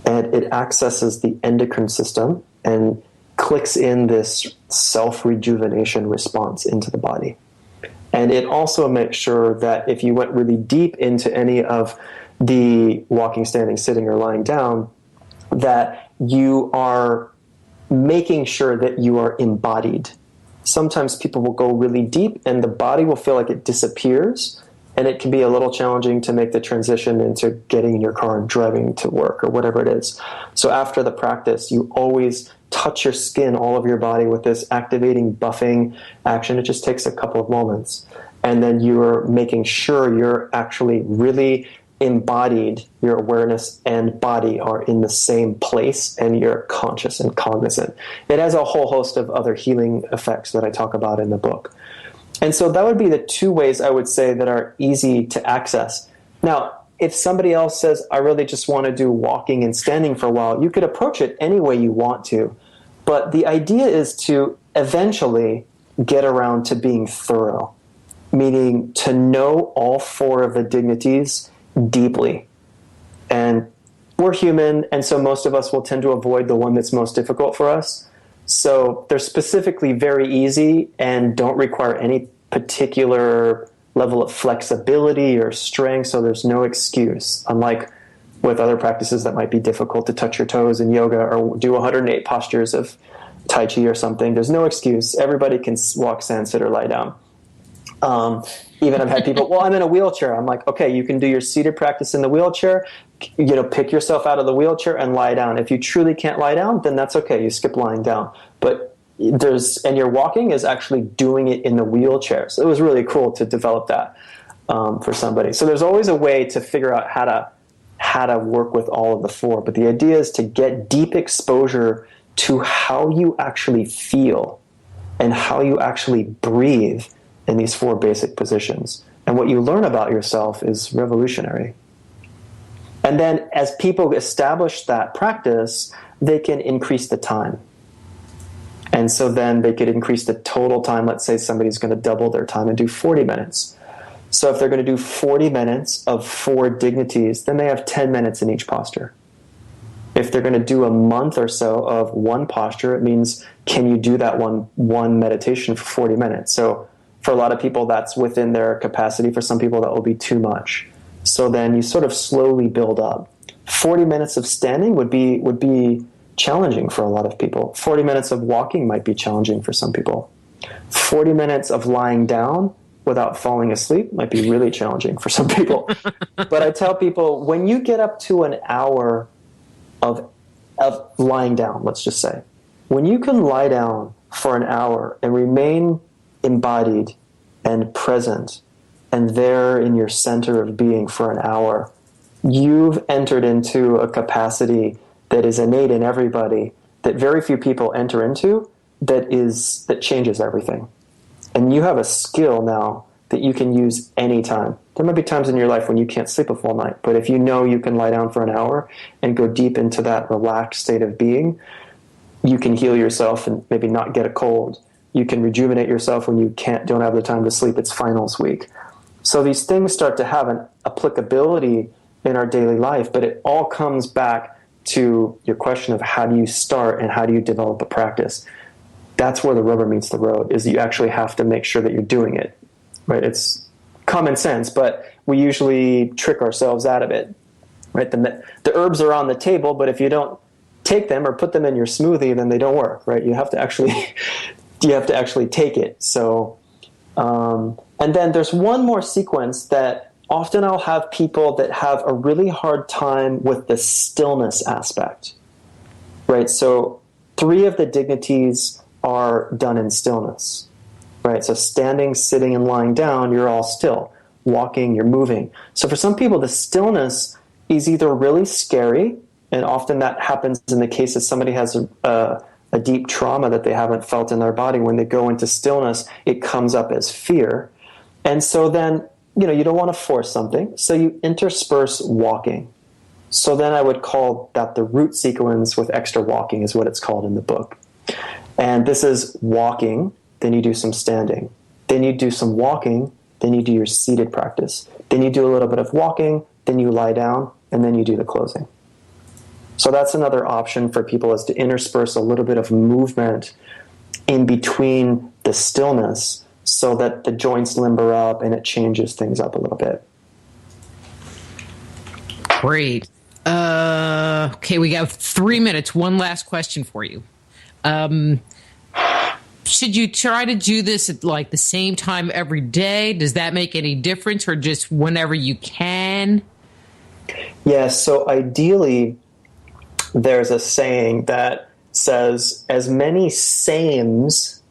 And it accesses the endocrine system and clicks in this self-rejuvenation response into the body. And it also makes sure that if you went really deep into any of the walking, standing, sitting, or lying down, that you are making sure that you are embodied. Sometimes people will go really deep and the body will feel like it disappears, and it can be a little challenging to make the transition into getting in your car and driving to work or whatever it is. So after the practice, you always touch your skin all over your body with this activating buffing action. It just takes a couple of moments. And then you're making sure you're actually really embodied, your awareness and body are in the same place, and you're conscious and cognizant. It has a whole host of other healing effects that I talk about in the book. And so that would be the 2 ways I would say that are easy to access. Now, if somebody else says, I really just want to do walking and standing for a while, you could approach it any way you want to. But the idea is to eventually get around to being thorough, meaning to know all 4 of the dignities deeply. And we're human, and so most of us will tend to avoid the one that's most difficult for us. So they're specifically very easy and don't require any particular level of flexibility or strength, so there's no excuse, unlike with other practices that might be difficult to touch your toes in yoga or do 108 postures of Tai Chi or something. There's no excuse. Everybody can walk, stand, sit, or lie down. Even I've had people, well, I'm in a wheelchair. I'm like, okay, you can do your seated practice in the wheelchair, pick yourself out of the wheelchair and lie down. If you truly can't lie down, then that's okay. You skip lying down. But and your walking is actually doing it in the wheelchair. So it was really cool to develop that for somebody. So there's always a way to figure out how to work with all of the 4. But the idea is to get deep exposure to how you actually feel and how you actually breathe in these 4 basic positions. And what you learn about yourself is revolutionary. And then as people establish that practice, they can increase the time. And so then they could increase the total time. Let's say somebody's going to double their time and do 40 minutes. So if they're going to do 40 minutes of 4 dignities, then they have 10 minutes in each posture. If they're going to do a month or so of one posture, it means, can you do that one meditation for 40 minutes? So for a lot of people, that's within their capacity. For some people, that will be too much. So then you sort of slowly build up. 40 minutes of standing would be challenging for a lot of people. 40 minutes of walking might be challenging for some people. 40 minutes of lying down without falling asleep might be really challenging for some people. But I tell people, when you get up to an hour of lying down, let's just say, when you can lie down for an hour and remain embodied and present and there in your center of being for an hour, you've entered into a capacity that is innate in everybody, that very few people enter into, that changes everything. And you have a skill now that you can use anytime. There might be times in your life when you can't sleep a full night, but if you know you can lie down for an hour and go deep into that relaxed state of being, you can heal yourself and maybe not get a cold. You can rejuvenate yourself when you don't have the time to sleep. It's finals week. So these things start to have an applicability in our daily life, but it all comes back to your question of how do you start and how do you develop a practice. That's where the rubber meets the road, is you actually have to make sure that you're doing it, right? It's common sense, but we usually trick ourselves out of it, right? The herbs are on the table, but if you don't take them or put them in your smoothie, then they don't work, right? You have to actually take it. So, and then there's one more sequence that often I'll have people that have a really hard time with the stillness aspect, right? So 3 of the dignities are done in stillness, right? So standing, sitting, and lying down, you're all still. Walking, you're moving. So for some people, the stillness is either really scary, and often that happens in the case that somebody has a deep trauma that they haven't felt in their body. When they go into stillness, it comes up as fear. And so then, you don't want to force something, so you intersperse walking. So then I would call that the root sequence with extra walking is what it's called in the book. And this is walking, then you do some standing. Then you do some walking, then you do your seated practice. Then you do a little bit of walking, then you lie down, and then you do the closing. So that's another option for people, is to intersperse a little bit of movement in between the stillness so that the joints limber up and it changes things up a little bit. Great. Okay, we got 3 minutes. One last question for you. Should you try to do this at like the same time every day? Does that make any difference, or just whenever you can? Yeah, so ideally, there's a saying that says as many sames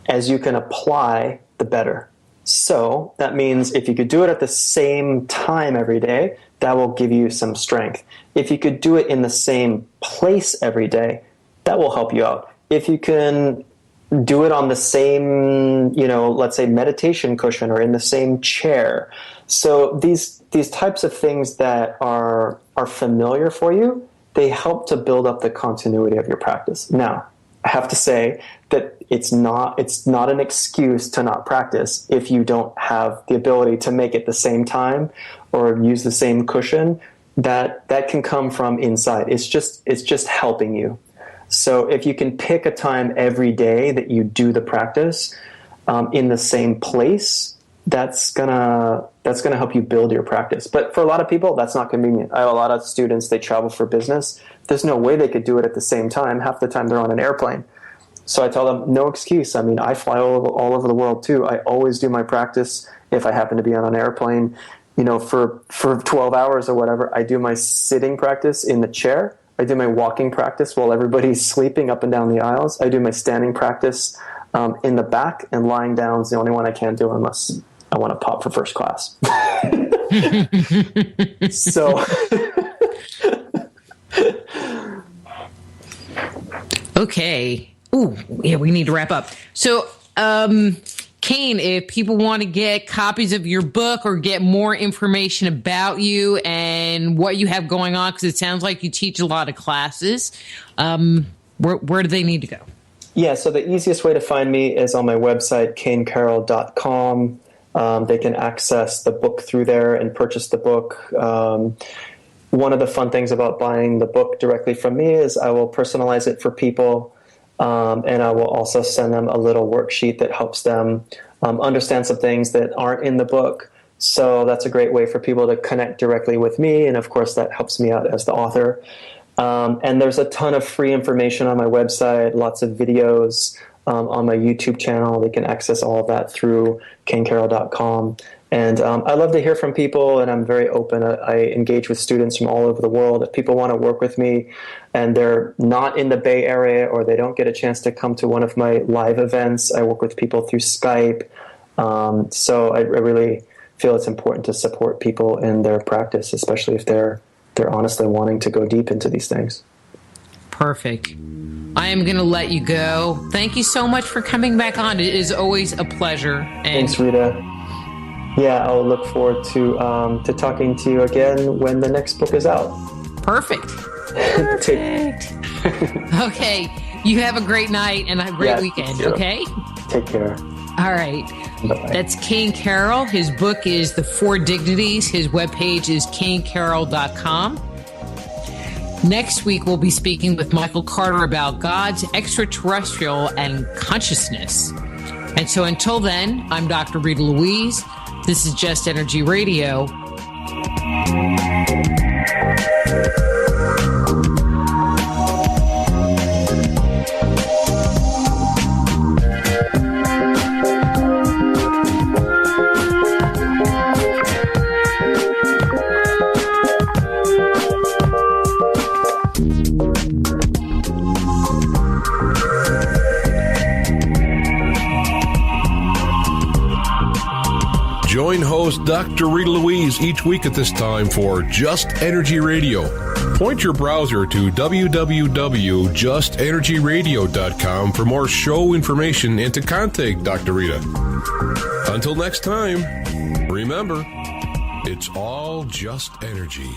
as you can apply, the better. So that means if you could do it at the same time every day, that will give you some strength. If you could do it in the same place every day, that will help you out. If you can do it on the same, let's say meditation cushion or in the same chair. So these types of things that are familiar for you, they help to build up the continuity of your practice. Now, I have to say that it's not an excuse to not practice if you don't have the ability to make it the same time or use the same cushion. That can come from inside. It's just helping you. So if you can pick a time every day that you do the practice in the same place, that's gonna help you build your practice. But for a lot of people, that's not convenient. I have a lot of students, they travel for business. There's no way they could do it at the same time. Half the time they're on an airplane. So I tell them, no excuse. I mean, I fly all over the world too. I always do my practice if I happen to be on an airplane, for 12 hours or whatever. I do my sitting practice in the chair. I do my walking practice while everybody's sleeping up and down the aisles. I do my standing practice in the back, and lying down is the only one I can't do unless I want to pop for first class. So, okay. Ooh, yeah, we need to wrap up. So, Cain, if people want to get copies of your book or get more information about you and what you have going on, because it sounds like you teach a lot of classes, where do they need to go? Yeah, so the easiest way to find me is on my website, caincarroll.com. They can access the book through there and purchase the book. One of the fun things about buying the book directly from me is I will personalize it for people. And I will also send them a little worksheet that helps them understand some things that aren't in the book. So that's a great way for people to connect directly with me. And of course, that helps me out as the author. And there's a ton of free information on my website, lots of videos on my YouTube channel. They can access all of that through caincarroll.com. And I love to hear from people, and I'm very open. I engage with students from all over the world. If people want to work with me and they're not in the Bay Area or they don't get a chance to come to one of my live events, I work with people through Skype. So I really feel it's important to support people in their practice, especially if they're honestly wanting to go deep into these things. Perfect. I am going to let you go. Thank you so much for coming back on. It is always a pleasure. Thanks, Rita. Yeah, I'll look forward to talking to you again when the next book is out. Perfect. Okay. You have a great night and a great weekend, okay? Take care. All right. That's Cain Carroll. His book is The Four Dignities. His webpage is caincarroll.com. Next week, we'll be speaking with Michael Carter about God's extraterrestrial and consciousness. And so until then, I'm Dr. Rita Louise. This is Just Energy Radio. Join host Dr. Rita Louise each week at this time for Just Energy Radio. Point your browser to www.justenergyradio.com for more show information and to contact Dr. Rita. Until next time, remember, it's all just energy.